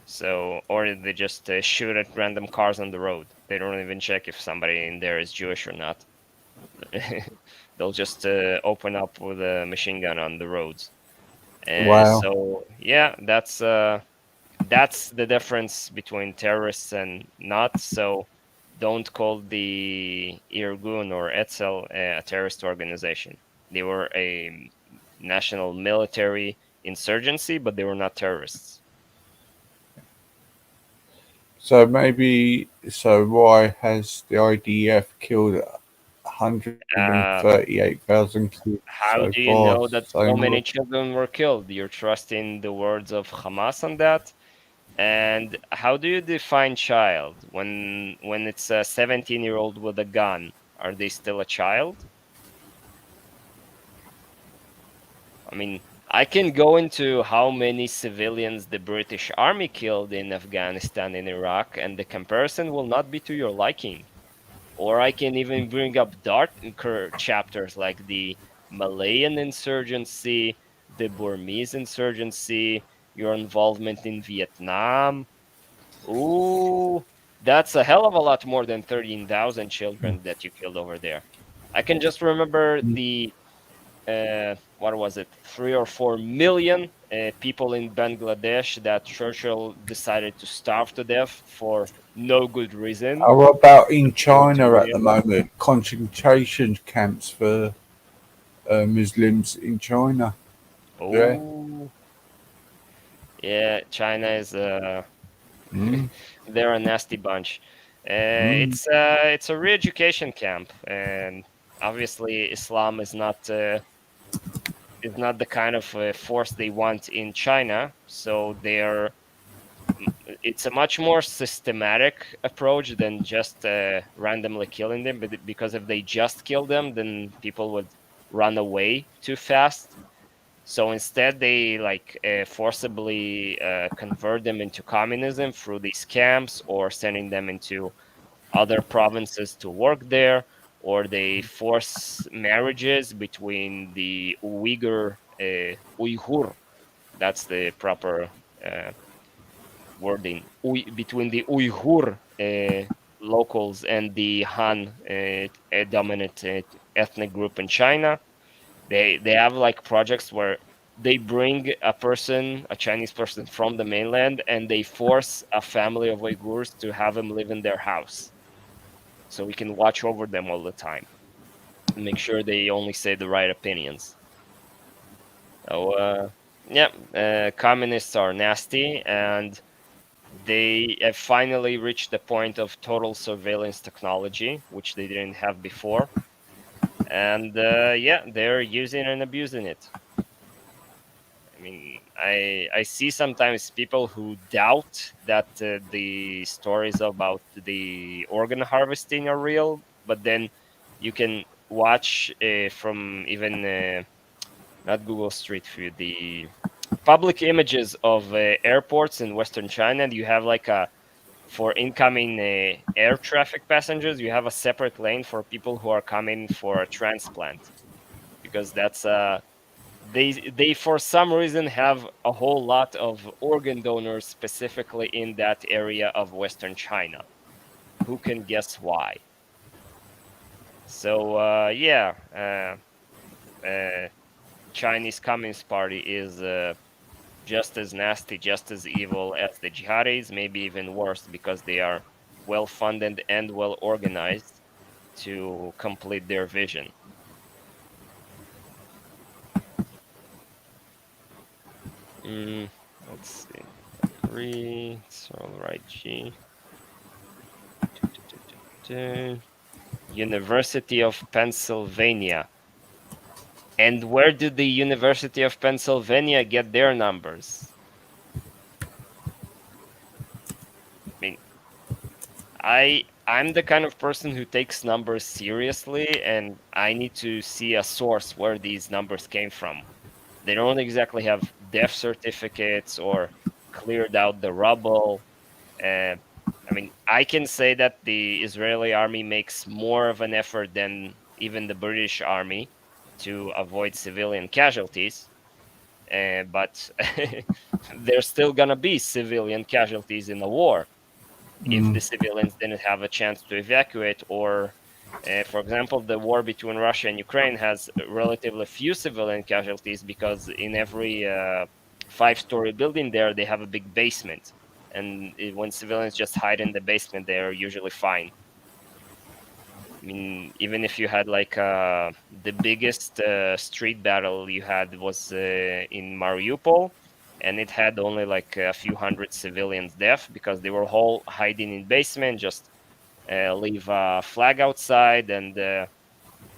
So, or they just shoot at random cars on the road. They don't even check if somebody in there is Jewish or not. They'll just open up with a machine gun on the roads. Wow. So yeah, that's the difference between terrorists and not. So don't call the Irgun or Etzel a terrorist organization. They were a national military insurgency, but they were not terrorists. So maybe why has the IDF killed 138,000 kids How so do you far? know that so Same many word. children were killed? You're trusting the words of Hamas on that? And how do you define child when it's a 17-year-old with a gun? Are they still a child? I mean, I can go into how many civilians the British Army killed in Afghanistan and Iraq, and the comparison will not be to your liking. Or I can even bring up darker chapters like the Malayan insurgency, the Burmese insurgency, your involvement in Vietnam. Ooh, that's a hell of a lot more than 13,000 children that you killed over there. I can just remember the what was it, 3 or 4 million people in Bangladesh that Churchill decided to starve to death for no good reason. How about in According to China at the William. moment? Concentration camps for Muslims in China. Yeah. Oh, yeah, China is Mm. they're a nasty bunch. Mm. It's a re-education camp, and obviously Islam is not the kind of force they want in China, so it's a much more systematic approach than just randomly killing them. But because if they just kill them, then people would run away too fast. So instead, they like forcibly convert them into communism through these camps, or sending them into other provinces to work there, or they force marriages between the Uyghur. That's the proper uh, wording. Between the Uyghur locals and the Han dominant ethnic group in China. They have like projects where they bring a Chinese person from the mainland, and they force a family of Uyghurs to have him live in their house, so we can watch over them all the time and make sure they only say the right opinions. So yeah, communists are nasty, and they have finally reached the point of total surveillance technology, which they didn't have before. And yeah, they're using and abusing it. I mean, I see sometimes people who doubt that the stories about the organ harvesting are real, but then you can watch from even not Google Street View, the public images of airports in Western China. And you have like a for incoming air traffic passengers, you have a separate lane for people who are coming for a transplant, because that's they for some reason have a whole lot of organ donors specifically in that area of Western China. Who can guess why? So yeah, uh, Chinese Communist Party is just as nasty, just as evil as the jihadis, maybe even worse, because they are well funded and well organized to complete their vision. Mm, let's see. Agree. It's all right. G. University of Pennsylvania. And where did the University of Pennsylvania get their numbers? I mean, I'm the kind of person who takes numbers seriously, and I need to see a source where these numbers came from. They don't exactly have death certificates or cleared out the rubble. Uh, I mean, I can say that the Israeli army makes more of an effort than even the British army to avoid civilian casualties. But there's still gonna be civilian casualties in the war if Mm, the civilians didn't have a chance to evacuate, or for example, the war between Russia and Ukraine has relatively few civilian casualties because in every five-story building there, they have a big basement. And when civilians just hide in the basement, they're usually fine. I mean, even if you had like the biggest street battle you had was in Mariupol, and it had only like a few hundred civilians deaf because they were all hiding in basement, just leave a flag outside, and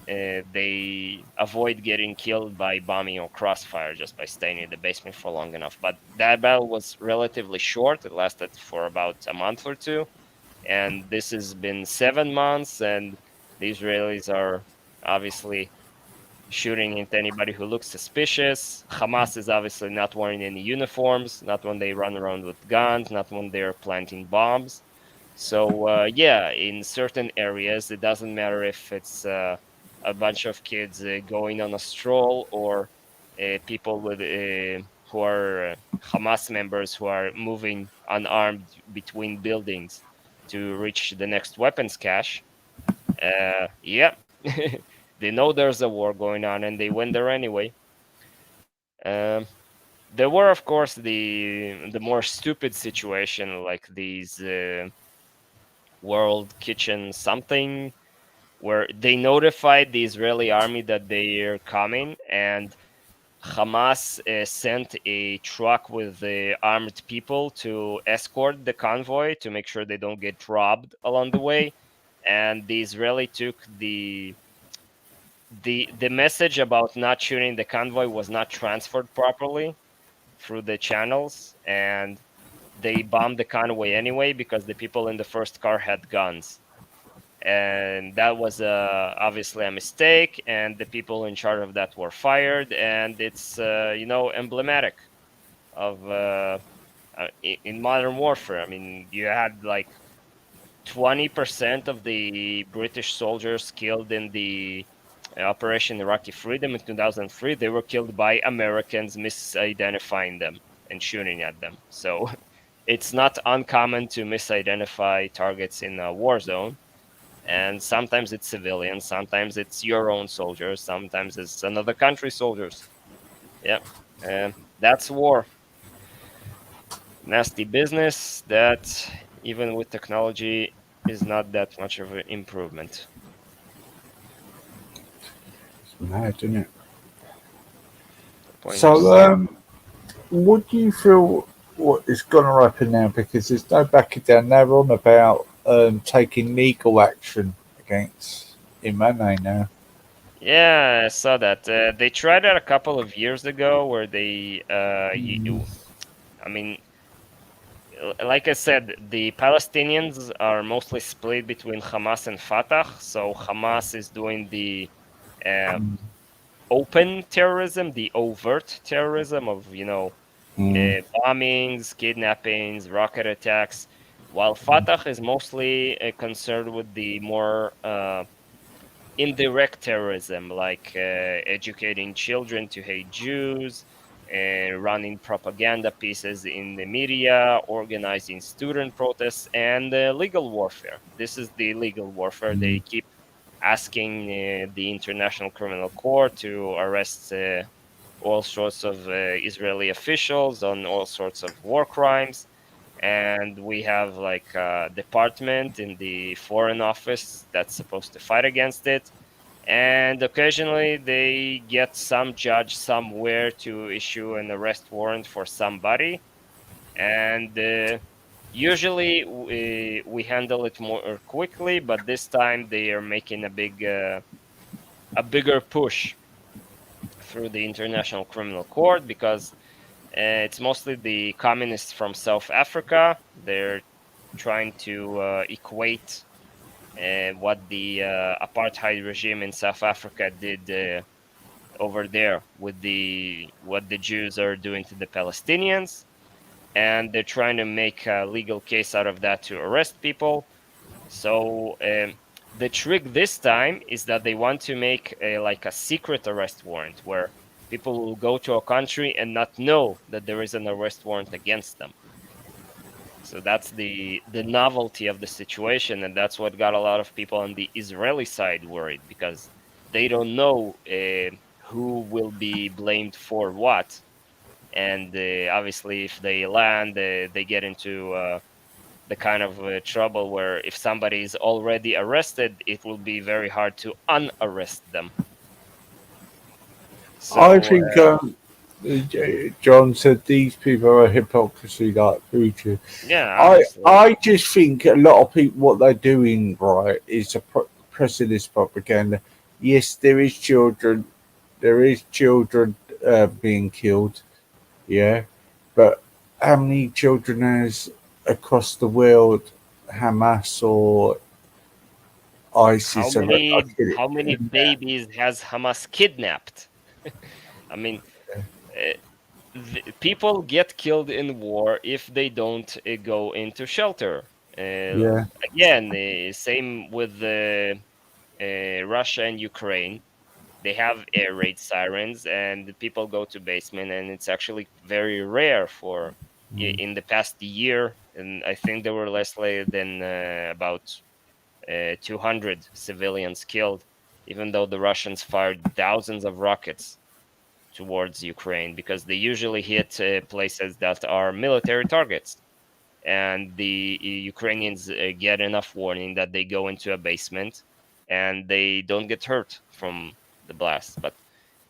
they avoid getting killed by bombing or crossfire just by staying in the basement for long enough. But that battle was relatively short. It lasted for about a month or two, and this has been 7 months, and the Israelis are obviously shooting into anybody who looks suspicious. Hamas is obviously not wearing any uniforms, not when they run around with guns, not when they're planting bombs. So yeah, in certain areas, it doesn't matter if it's a bunch of kids going on a stroll, or people with who are Hamas members who are moving unarmed between buildings to reach the next weapons cache. Yeah, they know there's a war going on, and they went there anyway. Um, there were, of course, the more stupid situation, like these World Kitchen something, where they notified the Israeli army that they're coming, and Hamas sent a truck with armed people to escort the convoy to make sure they don't get robbed along the way. And the Israeli took the message about not shooting the convoy was not transferred properly through the channels, and they bombed the convoy anyway because the people in the first car had guns, and that was obviously a mistake, and the people in charge of that were fired, and it's emblematic of in modern warfare. I mean, you had like 20% of the British soldiers killed in the Operation Iraqi Freedom in 2003. They were killed by Americans misidentifying them and shooting at them. So it's not uncommon to misidentify targets in a war zone. And sometimes it's civilians, sometimes it's your own soldiers, sometimes it's another country's soldiers. Yeah, that's war. Nasty business that, even with technology, is not that much of an improvement. It's mad, isn't it? Point of So, sale. what do you feel what is going to happen now? Because there's no backing down. They're on about taking legal action against Imane now. Yeah, I saw that. They tried that a couple of years ago, where they, I mean, like I said, the Palestinians are mostly split between Hamas and Fatah. So Hamas is doing the uh, open terrorism, the overt terrorism of Mm, bombings, kidnappings, rocket attacks, while Fatah is mostly concerned with the more indirect terrorism, like educating children to hate Jews, running propaganda pieces in the media, organizing student protests, and legal warfare. This is the legal warfare. They mm, keep asking the International Criminal Court to arrest all sorts of Israeli officials on all sorts of war crimes. And we have like a department in the foreign office that's supposed to fight against it. And occasionally they get some judge somewhere to issue an arrest warrant for somebody. And usually we handle it more quickly, but this time they are making a bigger push through the International Criminal Court, because it's mostly the communists from South Africa. They're trying to equate what the apartheid regime in South Africa did over there with the what the Jews are doing to the Palestinians, and they're trying to make a legal case out of that to arrest people. So the trick this time is that they want to make like a secret arrest warrant, where people will go to a country and not know that there is an arrest warrant against them. So that's the novelty of the situation, and that's what got a lot of people on the Israeli side worried, because they don't know who will be blamed for what. And obviously, if they land, they get into the kind of trouble where if somebody is already arrested, it will be very hard to unarrest them. I So think John said these people are hypocrisy like Putin. yeah, I obviously. I just think a lot of people what they're doing right is pressing this propaganda. Yes, there is children being killed. Yeah, but how many children has across the world Hamas or How ISIS? I many get how many it. babies has Hamas kidnapped? I mean, uh, people get killed in war if they don't go into shelter. Yeah, Again, same with Russia and Ukraine. They have air raid sirens, and people go to basement, and it's actually very rare for in the past year. And I think there were less than about 200 civilians killed, even though the Russians fired thousands of rockets towards Ukraine, because they usually hit places that are military targets. And the Ukrainians get enough warning that they go into a basement and they don't get hurt from the blast. But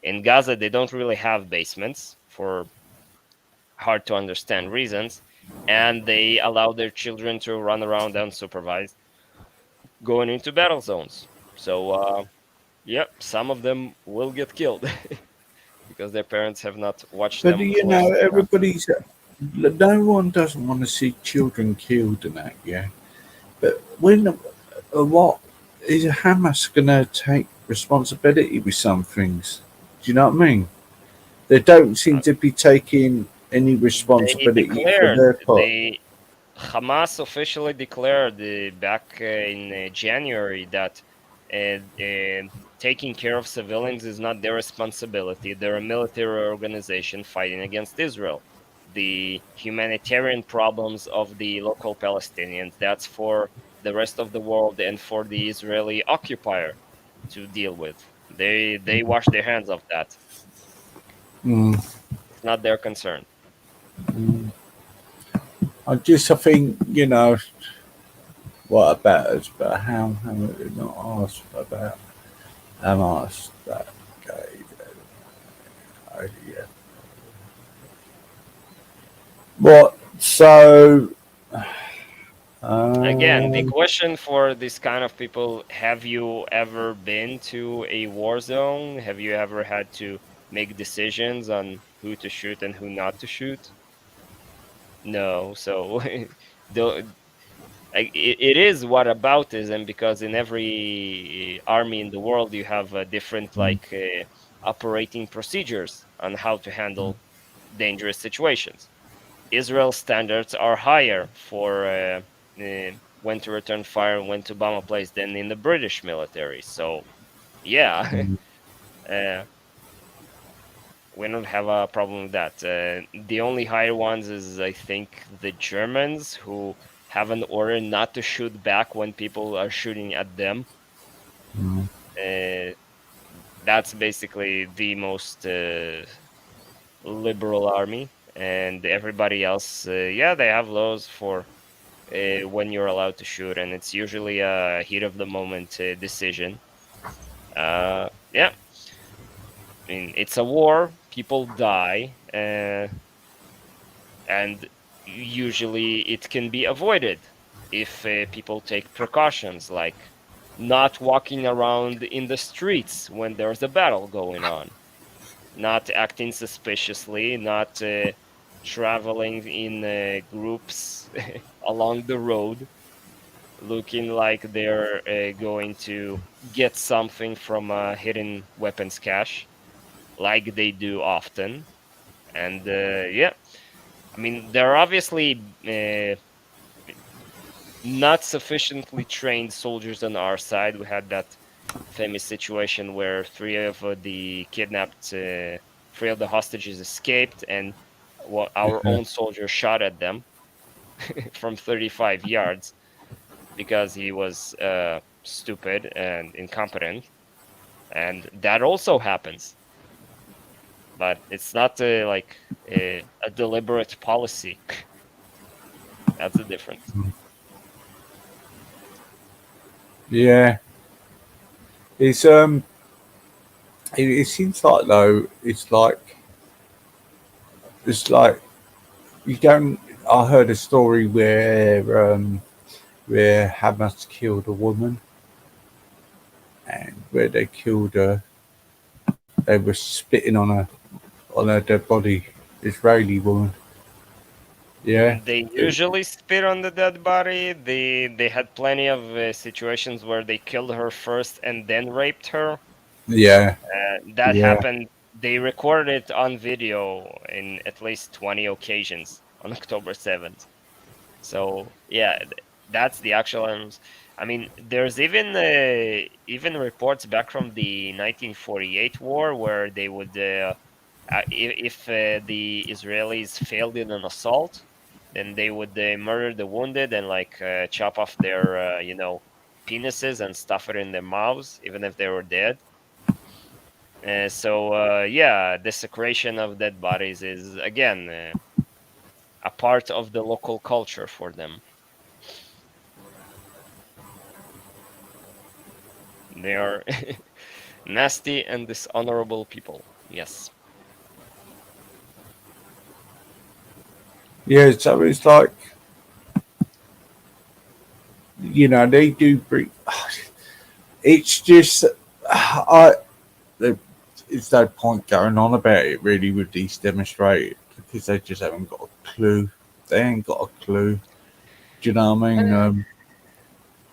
in Gaza, they don't really have basements for hard to understand reasons, and they allow their children to run around unsupervised, going into battle zones. So Yep, some of them will get killed because their parents have not watched But them you know, closely enough. no one doesn't want to see children killed and that, yeah. But when, what is Hamas going to take responsibility with some things? Do you know what I mean? They don't seem Uh, to be taking any they responsibility for declared their part. they Hamas officially declared back in January that taking care of civilians is not their responsibility. They're a military organization fighting against Israel. The humanitarian problems of the local Palestinians, that's for the rest of the world and for the Israeli occupier to deal with. They wash their hands of that. Mm, It's not their concern. mm. I think, what about us? But how would it not ask about Hamas that gave idea? What? So, Again, the um, question for this kind of people, have you ever been to a war zone? Have you ever had to make decisions on who to shoot and who not to shoot? No. So the it is whataboutism because in every army in the world you have different operating procedures on how to handle dangerous situations. Israel standards are higher for when to return fire and when to bomb a place than in the British military. So, yeah, uh, we don't have a problem with that. The only higher ones is, I think, the Germans who have an order not to shoot back when people are shooting at them. mm, Uh, that's basically the most liberal army, and everybody else, yeah, they have laws for when you're allowed to shoot, and it's usually a heat of the moment decision. Yeah, I mean it's a war, people die, and usually it can be avoided if people take precautions like not walking around in the streets when there's a battle going on, not acting suspiciously, not traveling in groups along the road looking like they're going to get something from a hidden weapons cache, like they do often. And yeah, I mean, they're obviously not sufficiently trained soldiers on our side. We had that famous situation where three of the hostages escaped, and our yeah, own soldier shot at them from 35 yards because he was stupid and incompetent, and that also happens. But it's not a deliberate policy. That's the difference. yeah. It's it seems like though it's like you don't. I heard a story where Hamas killed a woman, and where they killed her, they were spitting on her dead body, Israeli woman. Yeah, They it, usually spit on the dead body. They had plenty of situations where they killed her first and then raped her. yeah, That yeah. happened. They recorded it on video in at least 20 occasions on October 7th. So yeah, that's the actual. I mean, there's even reports back from the 1948 war where they would, if the Israelis failed in an assault, then they would murder the wounded and chop off their penises and stuff it in their mouths, even if they were dead. So yeah, desecration of dead bodies is again a part of the local culture for them. They are nasty and dishonorable people. Yes. Yeah, so it's like they do bring. It's just. I there- it's no point going on about it really with these demonstrators because they just haven't got a clue. They ain't got a clue. Do you know what I mean?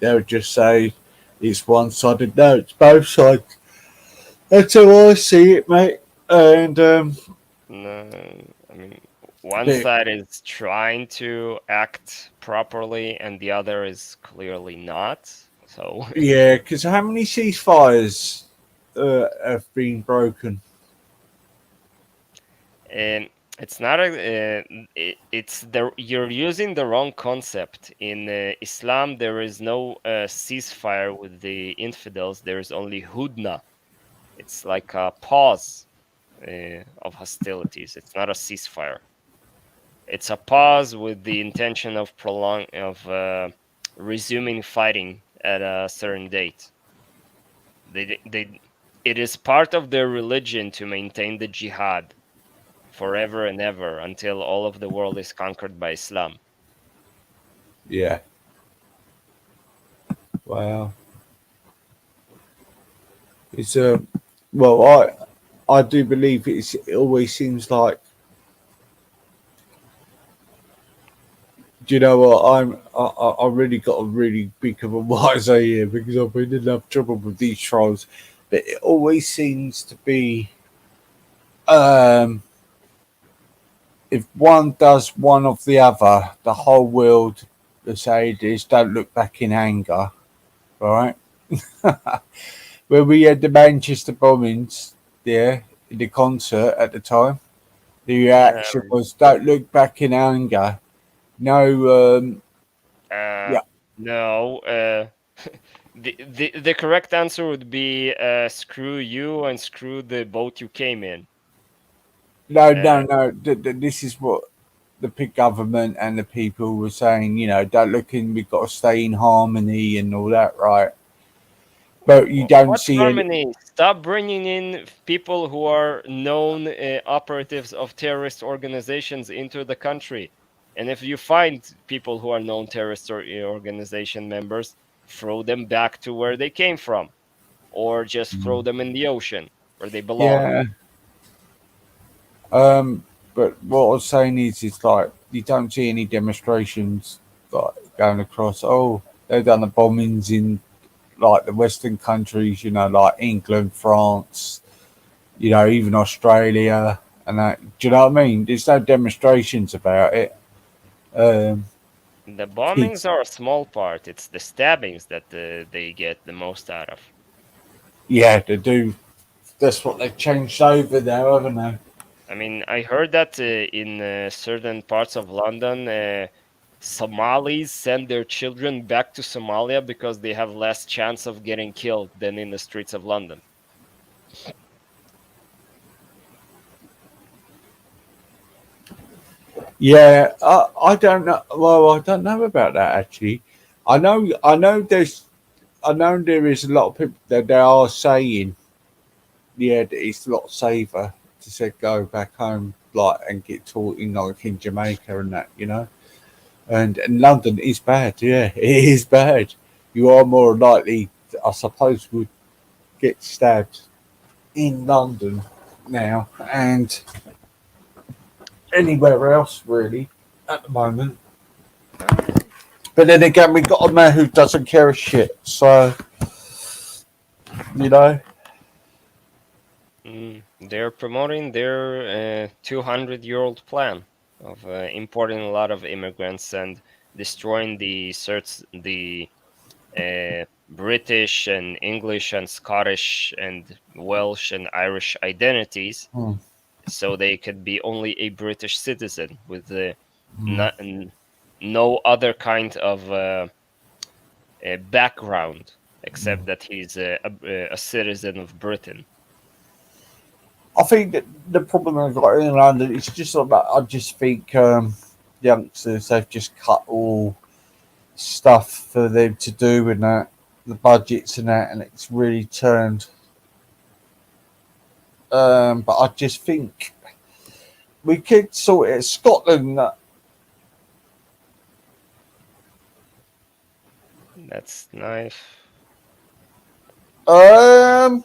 They would just say it's one sided. No, it's both sides. That's how I see it, mate. And No, I mean, one they, side is trying to act properly, and the other is clearly not. So, yeah, because how many ceasefires have been broken? and it's not a. It's the you're using the wrong concept. In Islam, there is no ceasefire with the infidels. There is only hudna. It's like a pause of hostilities. It's not a ceasefire. It's a pause with the intention of resuming fighting at a certain date. They it is part of their religion to maintain the jihad forever and ever until all of the world is conquered by Islam. Yeah. Wow. It's well, I do believe it always seems like. Do you know what? I really got a really big of a wiser here because I've been in enough trouble with these trolls. But it always seems to be um, if one does one of the other, the whole world, the say is don't look back in anger, right? When we had the Manchester bombings, there in the concert at the time, the reaction Um, was don't look back in anger. No, uh, yeah, no, the correct answer would be screw you and screw the boat you came in. no, Uh, no, no. This is what the big government and the people were saying. You know, don't look in. We've got to stay in harmony and all that, right? But you don't What see it. harmony? Stop bringing in people who are known operatives of terrorist organizations into the country. And if you find people who are known terrorist organization members, throw them back to where they came from, or just throw them in the ocean where they belong. Yeah. But what I was saying is like you don't see any demonstrations like going across. Oh, they've done the bombings in like the Western countries. You know, like England, France. You know, even Australia and that. Do you know what I mean? There's no demonstrations about it. Um, The bombings kids, are a small part. It's the stabbings that they get the most out of. yeah, they do. That's what they've changed over now, haven't they? I mean, I heard that in certain parts of London, Somalis send their children back to Somalia because they have less chance of getting killed than in the streets of London. Yeah, I don't know. Well, I don't know about that actually. I know there is a lot of people that they are saying, yeah, that it's a lot safer to say go back home, like and get taught in like in Jamaica and that, you know. And London is bad. Yeah, it is bad. You are more likely, I suppose, would get stabbed in London now and anywhere else really at the moment. Uh, But then again, we got a man who doesn't care a shit. So you know, they're promoting their 200-year-old plan of importing a lot of immigrants and destroying the British and English and Scottish and Welsh and Irish identities, mm, so they could be only a British citizen with mm. no, no other kind of background except that he's a citizen of Britain. I think that the problem I've got in London is just about. I just think youngsters they've just cut all stuff for them to do and that the budgets and that, and it's really turned. But I just think we could sort it. Scotland, That's nice. um,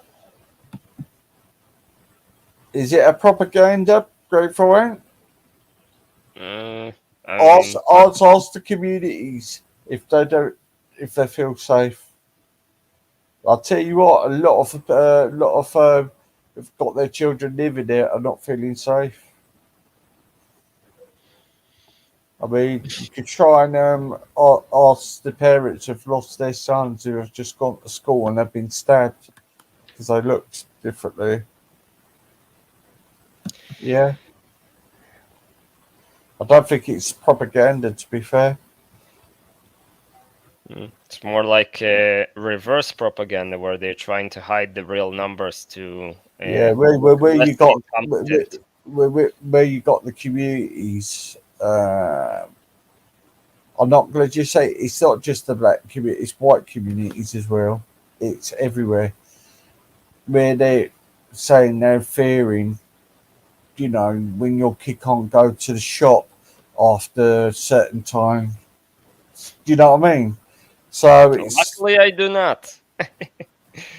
Is it a propaganda going forward? Uh, I mean, Ask the communities if they don't, if they feel safe. I'll tell you what, a lot of have got their children living there are not feeling safe. I mean, you could try and ask the parents who've lost their sons who have just gone to school and have been stabbed because they looked differently. Yeah, I don't think it's propaganda, to be fair. it's more like reverse propaganda where they're trying to hide the real numbers to Yeah, look where less you got incompetent. where you got the communities. I'm not going to just say it's not just the black community; it's white communities as well. It's everywhere where they're saying they're fearing. You know, when your kid can't go to the shop after a certain time. Do you know what I mean? So it's Luckily, I do not.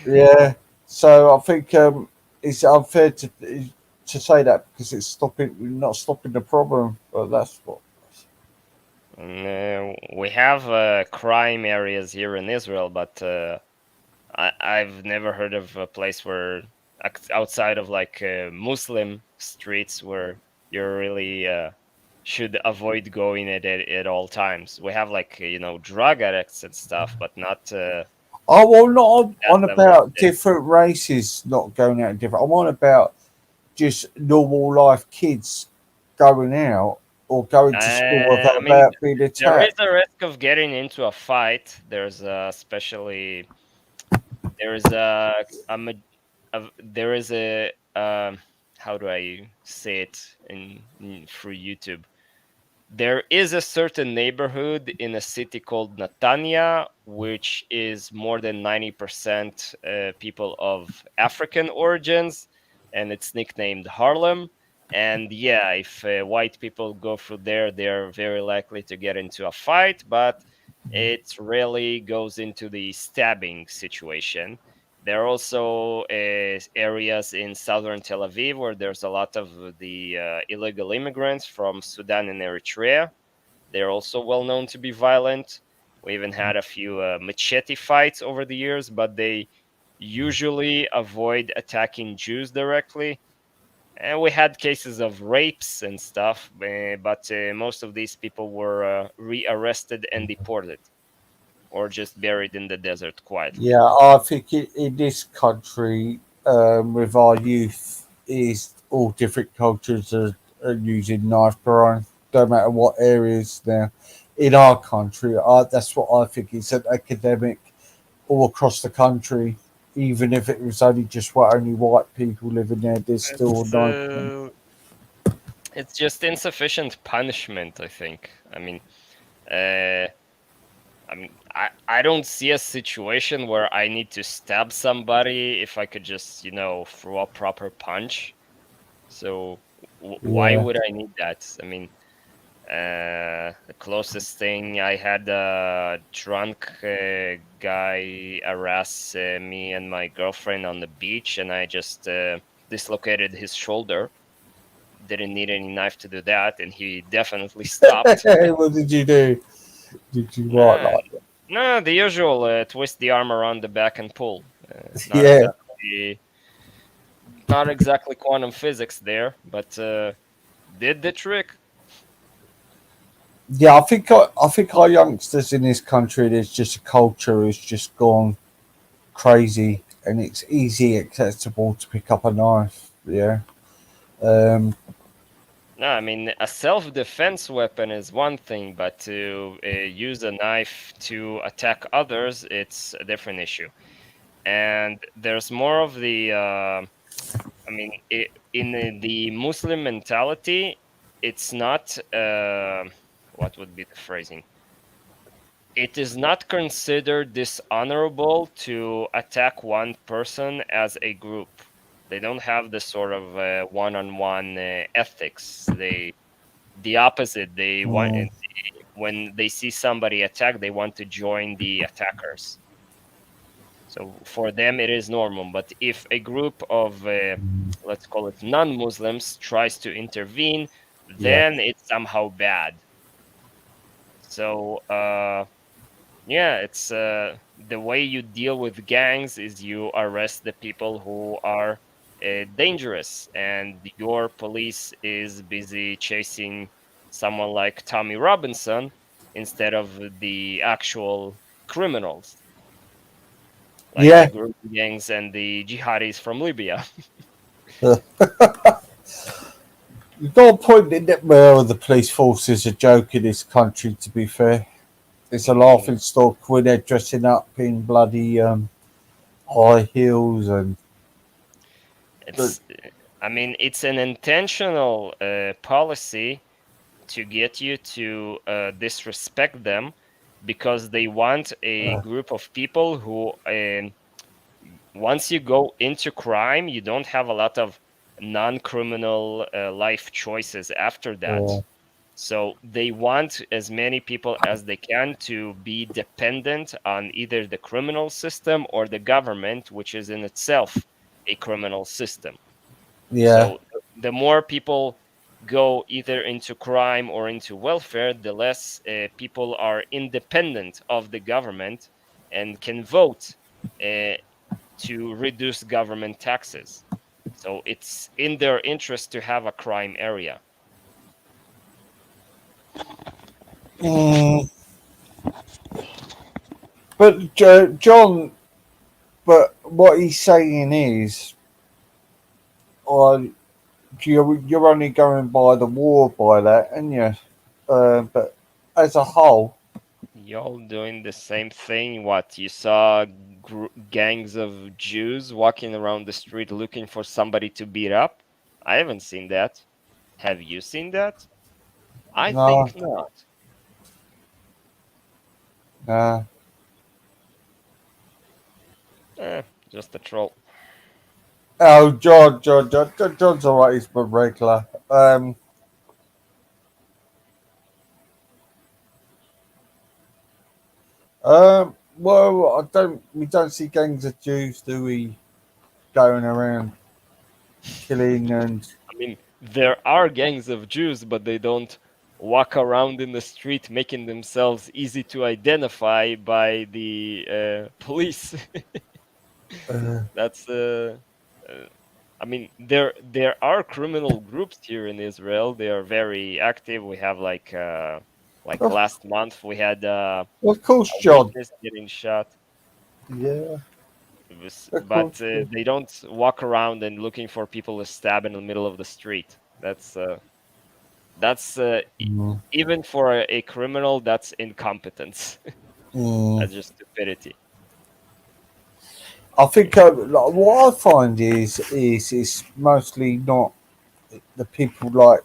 yeah. So I think it's unfair to say that because it's not stopping the problem. But that's what. We have crime areas here in Israel, but I've never heard of a place where outside of like Muslim streets where you're really should avoid going at all times. We have like drug addicts and stuff, but not Oh well, not that on level of about thing. different races not going out different. I'm on about just normal life kids going out or going to school I mean, without being there is attacked. a risk of getting into a fight. There's especially there is a, ma- there is a how do I say it through YouTube? There is a certain neighborhood in a city called Netanya, which is more than 90% people of African origins, and it's nicknamed Harlem. And yeah, if white people go through there, they're very likely to get into a fight, but it rarely goes into the stabbing situation. There are also areas in southern Tel Aviv where there's a lot of the illegal immigrants from Sudan and Eritrea. They're also well known to be violent. We even had a few machete fights over the years, but they usually avoid attacking Jews directly. And we had cases of rapes and stuff, but most of these people were rearrested and deported or just buried in the desert quietly. Yeah, I think in this country, with our youth, is all different cultures are using knife crime. No matter what areas now. In our country, that's what I think. It's an academic all across the country. Even if it was only just only white people living there, there's still It's knife. it's just insufficient punishment, I think. Uh, I don't see a situation where I need to stab somebody if I could just, throw a proper punch. So why Yeah. would I need that? The closest thing I had a drunk guy harass me and my girlfriend on the beach, and I just dislocated his shoulder. Didn't need any knife to do that, and he definitely stopped. What did you do? Did you what Uh, like? no, the usual twist the arm around the back and pull. Yeah. Not exactly quantum physics there, but did the trick. Yeah, I think our youngsters in this country, there's just a culture has just gone crazy, and it's easy accessible to pick up a knife. Yeah, um, No, a self-defense weapon is one thing, but to use a knife to attack others, it's a different issue. And there's more of the, in the Muslim mentality, it's not, what would be the phrasing? It is not considered dishonorable to attack one person as a group. They don't have the sort of one-on-one ethics. The opposite. They want mm, when they see somebody attack, they want to join the attackers. So for them, it is normal. But if a group of, let's call it non-Muslims, tries to intervene, Yeah. then it's somehow bad. So yeah, it's the way you deal with gangs is you arrest the people who are dangerous, and your police is busy chasing someone like Tommy Robinson instead of the actual criminals, like the Yeah. group gangs and the jihadis from Libya. Uh, You've got a point in that where the police force is a joke in this country, to be fair. It's a Mm, laughing stock when they're dressing up in bloody high heels and. it's, I mean, it's an intentional policy to get you to disrespect them because they want a Uh, group of people who, once you go into crime, you don't have a lot of non-criminal life choices after that. uh, So they want as many people as they can to be dependent on either the criminal system or the government, which is in itself a criminal system. yeah. So the more people go either into crime or into welfare, the less people are independent of the government and can vote uh, to reduce government taxes. So it's in their interest to have a crime area. Mm, but John, but what he's saying is, uh, you're only going by the war by that, and you. But as a whole, Y'all doing the same thing? What you saw gangs of Jews walking around the street looking for somebody to beat up? I haven't seen that. Have you seen that? I no, think not. no. Just a troll. Oh, John's alright. He's my regular. Well, we don't see gangs of Jews, do we? Going around killing and. I mean, there are gangs of Jews, but they don't walk around in the street making themselves easy to identify by the police. Uh, That's uh, I mean, there are criminal groups here in Israel. They are very active. We have like of, last month we had of course, a John. witness getting shot. Yeah, of course. But they don't walk around and looking for people to stab in the middle of the street. That's Mm, even for a criminal, that's incompetence. mm. That's just stupidity. I think like, what I find is it's mostly not the people like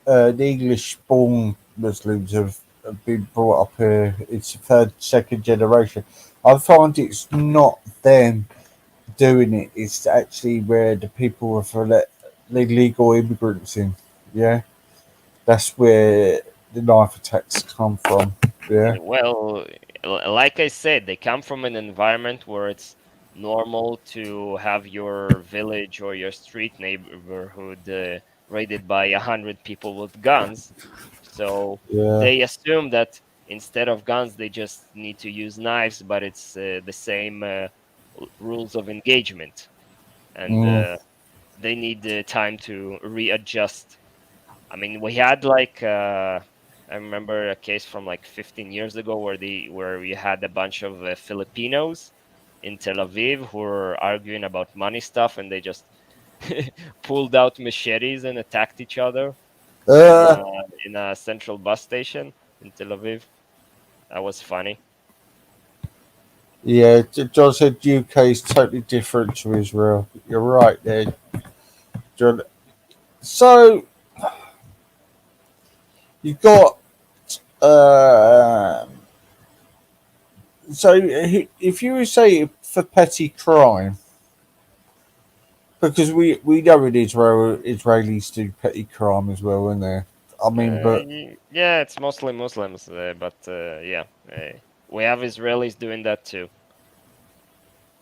the English-born Muslims have been brought up here. It's the third, second generation. I find it's not them doing it. It's actually where the people have let the illegal immigrants in. Yeah, that's where the knife attacks come from. Yeah. Well, like I said, they come from an environment where it's normal to have your village or your street neighborhood raided by 100 people with guns. So Yeah. they assume that instead of guns, they just need to use knives, but it's the same rules of engagement, and Mm. they need time to readjust. I mean, we had like I remember a case from like 15 years ago where we had a bunch of Filipinos in Tel Aviv who were arguing about money stuff, and they just pulled out machetes and attacked each other in Uh, a central bus station in Tel Aviv. That was funny. yeah, John said UK is totally different to Israel. You're right there, John. So you got uh, so if you would say for petty crime, because we know in Israel Israelis do petty crime as well, in there. I mean, but Yeah, it's mostly Muslims, but yeah, we have Israelis doing that too.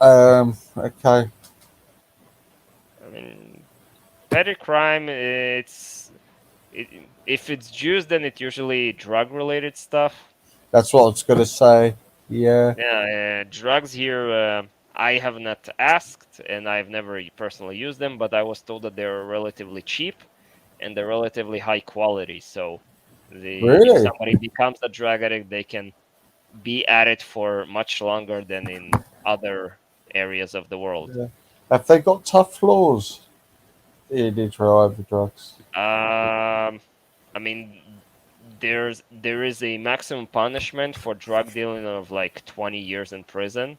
Okay. I mean, petty crime, if it's Jews, then it's usually drug related stuff. That's what I was gonna say. Yeah. Yeah, drugs here, I have not asked and I've never personally used them, but I was told that they're relatively cheap and they're relatively high quality. So if Really? somebody becomes a drug addict, they can be at it for much longer than in other areas of the world. Yeah. Have they got tough floors in Israel over drugs? Um, I mean, there is a maximum punishment for drug dealing of like 20 years in prison,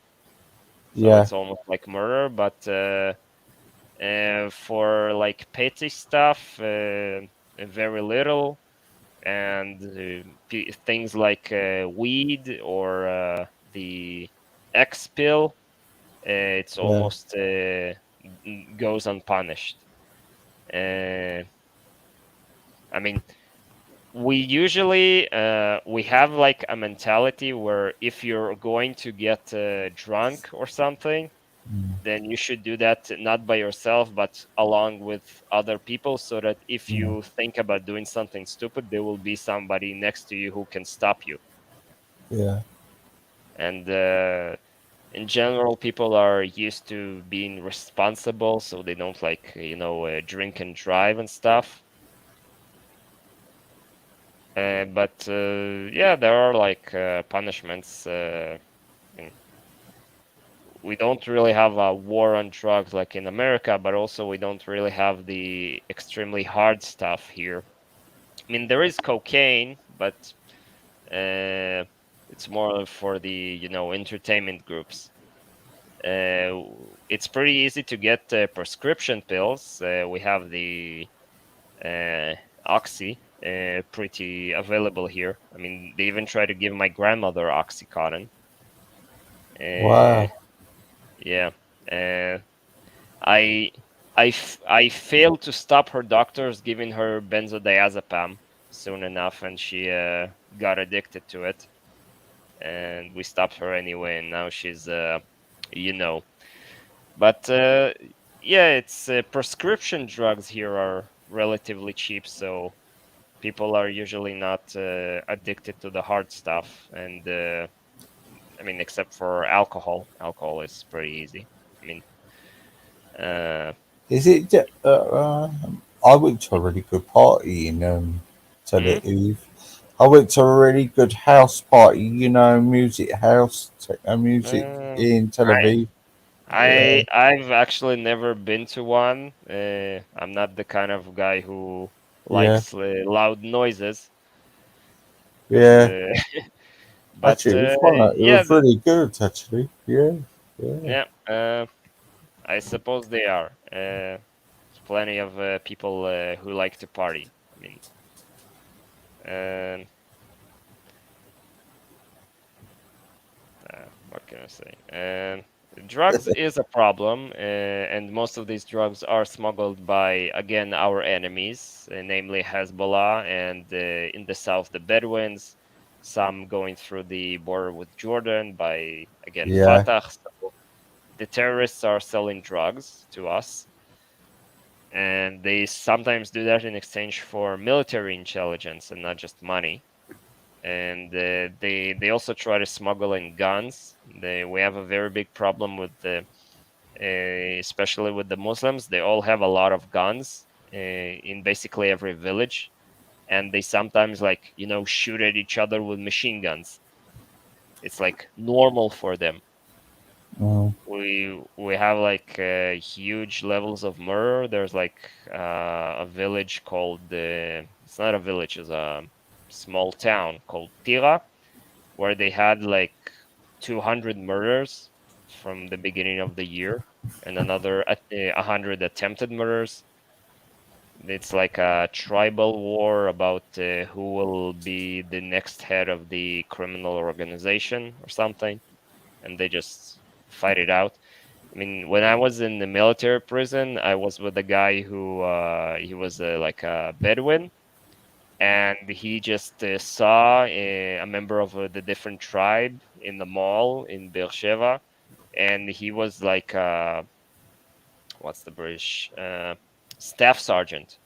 so Yeah. it's almost like murder. But for like petty stuff, very little, and things like weed or the X pill, it's Yeah. almost goes unpunished. Uh, I mean, we usually we have like a mentality where if you're going to get drunk or something, Mm, then you should do that not by yourself but along with other people, so that if yeah. you think about doing something stupid, there will be somebody next to you who can stop you. Yeah. And in general, people are used to being responsible, so they don't like drink and drive and stuff. But yeah, there are like punishments. I mean, we don't really have a war on drugs like in America, but also we don't really have the extremely hard stuff here. I mean, there is cocaine, but uh, it's more for the entertainment groups. Uh, it's pretty easy to get prescription pills. We have the uh, Oxy, pretty available here. I mean, they even try to give my grandmother Oxycontin. Uh, Wow. yeah, uh, I I failed to stop her doctors giving her benzodiazepam soon enough, and she got addicted to it. And we stopped her anyway, and now she's you know. But yeah, it's prescription drugs here are relatively cheap, so people are usually not addicted to the hard stuff. And I mean, except for alcohol. Alcohol is pretty easy. I mean, uh, Is it? I went to a really good party in Tel hmm? Aviv. I went to a really good house party. Music house, techno music uh, in Tel I Aviv. Yeah. I've actually never been to one. I'm not the kind of guy who Yeah. likes loud noises, because Yeah. but Actually, it was fun. It yeah, was really good. Actually. Yeah. Yeah. yeah. I suppose they are. There's plenty of people who like to party. I mean, um, what can I say? Drugs is a problem, and most of these drugs are smuggled by, again, our enemies, namely Hezbollah, and in the south, the Bedouins, some going through the border with Jordan by, again, Yeah. Fatah. So the terrorists are selling drugs to us, and they sometimes do that in exchange for military intelligence and not just money. And they also try to smuggle in guns. We have a very big problem with especially with the Muslims. They all have a lot of guns in basically every village, and they sometimes shoot at each other with machine guns. It's like normal for them. Mm. We have like huge levels of murder. There's like a village called it's not a village, it's a small town called Tira, where they had like 200 murders from the beginning of the year, and another 100 attempted murders. It's like a tribal war about who will be the next head of the criminal organization or something, and they just fight it out. I mean, when I was in the military prison, I was with a guy who he was like a Bedouin, and he just saw a member of the different tribe in the mall in Beersheba, and he was like what's the British staff sergeant.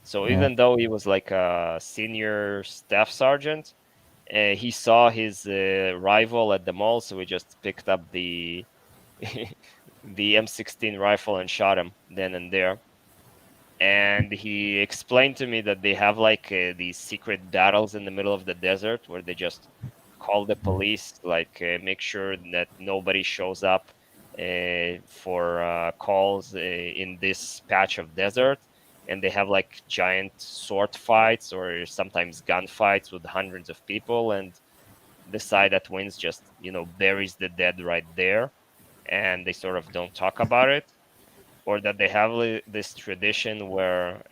So Mm. even though he was like a senior staff sergeant, he saw his rival at the mall, so he just picked up the the M16 rifle and shot him then and there. And he explained to me that they have like these secret battles in the middle of the desert where they just call the police, like make sure that nobody shows up for calls in this patch of desert. And they have like giant sword fights or sometimes gunfights with hundreds of people, and the side that wins just buries the dead right there, and they sort of don't talk about it. Or that they have this tradition where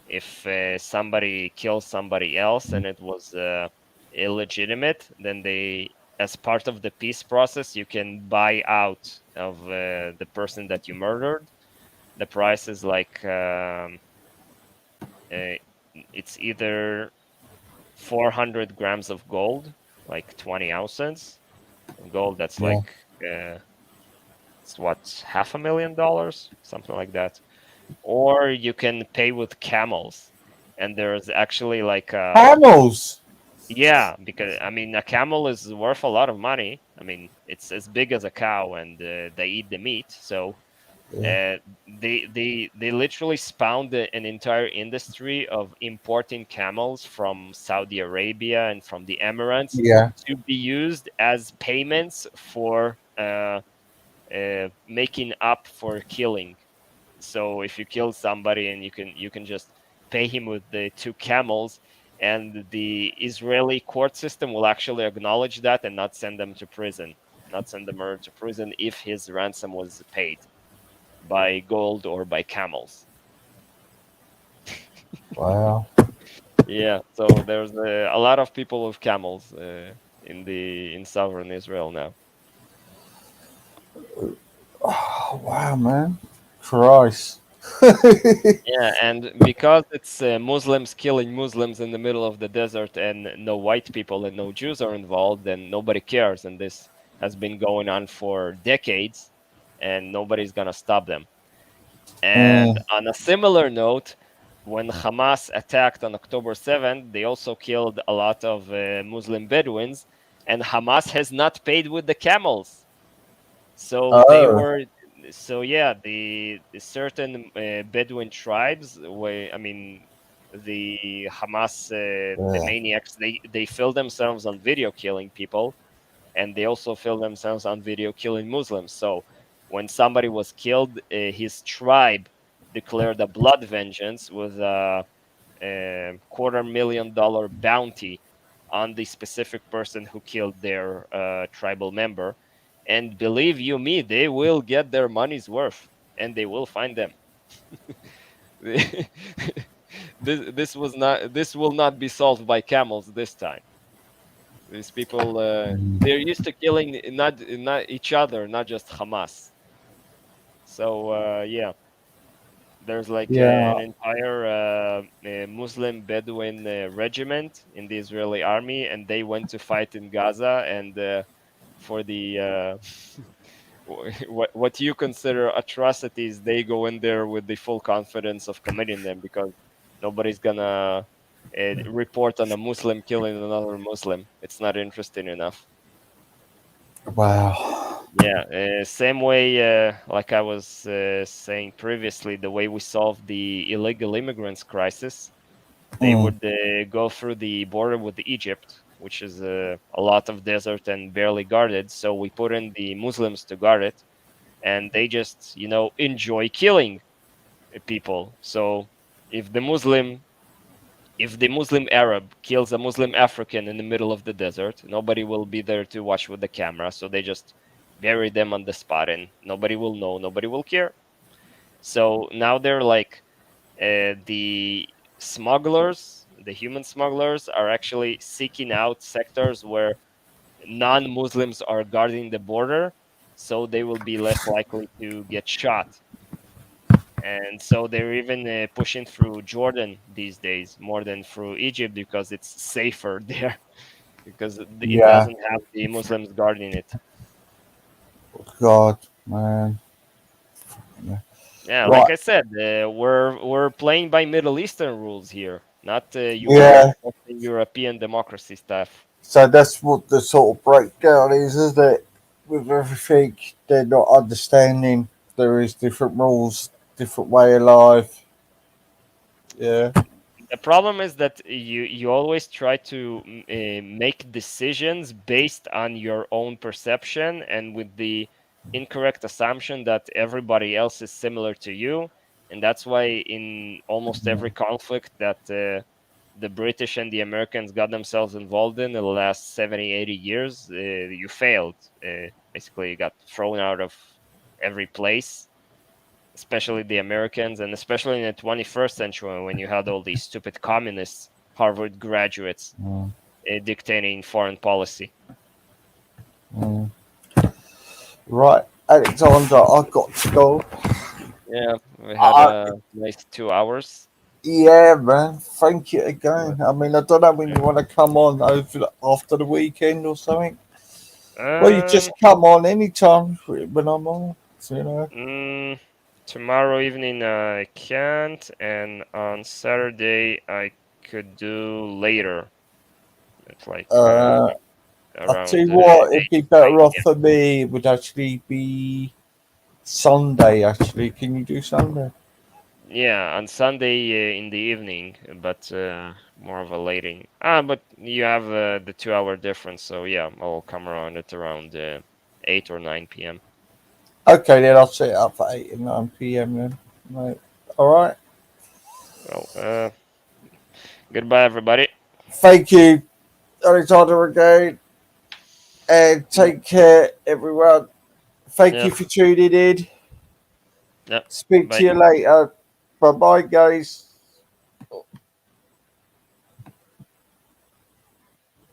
if somebody kills somebody else and it was illegitimate, then they, as part of the peace process, you can buy out of the person that you murdered. The price is like uh, it's either 400 grams of gold, like 20 ounces of gold. That's Yeah. like it's what, $500,000, something like that. Or you can pay with camels, and there's actually like Camels. yeah, because I mean a camel is worth a lot of money. I mean it's as big as a cow, and they eat the meat. So Yeah. uh, they literally spawned an entire industry of importing camels from Saudi Arabia and from the Emirates Yeah. to be used as payments for making up for killing. So if you kill somebody, and you can just pay him with the two camels, and the Israeli court system will actually acknowledge that and not send them to prison, not send the murderer to prison if his ransom was paid by gold or by camels. Wow. Yeah, so there's a lot of people with camels in southern Israel now. Oh, wow, man. Christ. Yeah, and because it's Muslims killing Muslims in the middle of the desert, and no white people and no Jews are involved, then nobody cares. And this has been going on for decades, and nobody's gonna stop them. And Mm. on a similar note, when Hamas attacked on October 7th, they also killed a lot of Muslim Bedouins, and Hamas has not paid with the camels. So they Oh. were, so yeah, the certain Bedouin tribes, where I mean, the Hamas, the Yeah. maniacs, they film themselves on video killing people, and they also film themselves on video killing Muslims. So when somebody was killed, his tribe declared a blood vengeance with a $250,000 bounty on the specific person who killed their tribal member. And believe you me, they will get their money's worth, and they will find them. This will not be solved by camels this time. These people, Mm. they're used to killing not each other, not just Hamas. So yeah, there's like Yeah. an entire Muslim Bedouin regiment in the Israeli army, and they went to fight in Gaza. And for the what you consider atrocities, they go in there with the full confidence of committing them, because nobody's gonna report on a Muslim killing another Muslim. It's not interesting enough. Wow. Yeah, same way, like I was saying previously, the way we solved the illegal immigrants crisis, they Mm. would go through the border with Egypt, which is a lot of desert and barely guarded. So we put in the Muslims to guard it, and they just, enjoy killing people. So if the Muslim if the Muslim Arab kills a Muslim African in the middle of the desert, nobody will be there to watch with the camera. So they just bury them on the spot, and nobody will know, nobody will care. So now they're like the smugglers, the human smugglers, are actually seeking out sectors where non Muslims are guarding the border. So they will be less likely to get shot. And so they're even pushing through Jordan these days more than through Egypt, because it's safer there, because it Yeah. doesn't have the Muslims guarding it. God, man. Yeah, like Right. I said, we're playing by Middle Eastern rules here, not Yeah. Western European democracy stuff. So that's what the sort of breakdown is, isn't it? With everything, they're not understanding there is different rules, different way of life. Yeah. The problem is that you always try to make decisions based on your own perception and with the incorrect assumption that everybody else is similar to you, and that's why in almost every conflict that the British and the Americans got themselves involved in the last 70, 80 years, you failed. Basically, you got thrown out of every place, especially the Americans, and especially in the 21st century when you had all these stupid communist Harvard graduates Mm, dictating foreign policy. mm. Right, Alexander, I've got to go. Yeah, we had I, a nice 2 hours. yeah, man. Thank you Uh, again. I mean, I don't know when you want to come on after the weekend or something. Well, you Um, just come on anytime when I'm on. You know. mm, Tomorrow evening I can't, and on Saturday I could do later. It's like Uh, I'll tell around you what, it'd 8 be or 9 better off p.m. for me. It would actually be Sunday. Actually, can you do Sunday? Yeah, on Sunday in the evening, but more of a late. But you have the 2 hour difference, so yeah, I'll come around at around 8 or 9 p.m. Okay, then I'll set it up for 8 and 9 p.m. then. Right. All right. Well, goodbye, everybody. Thank you, Alexander, again. And Mm, take care, everyone. Thank yeah, you for tuning in. yeah. Speak to Bye. you later. Bye bye, guys.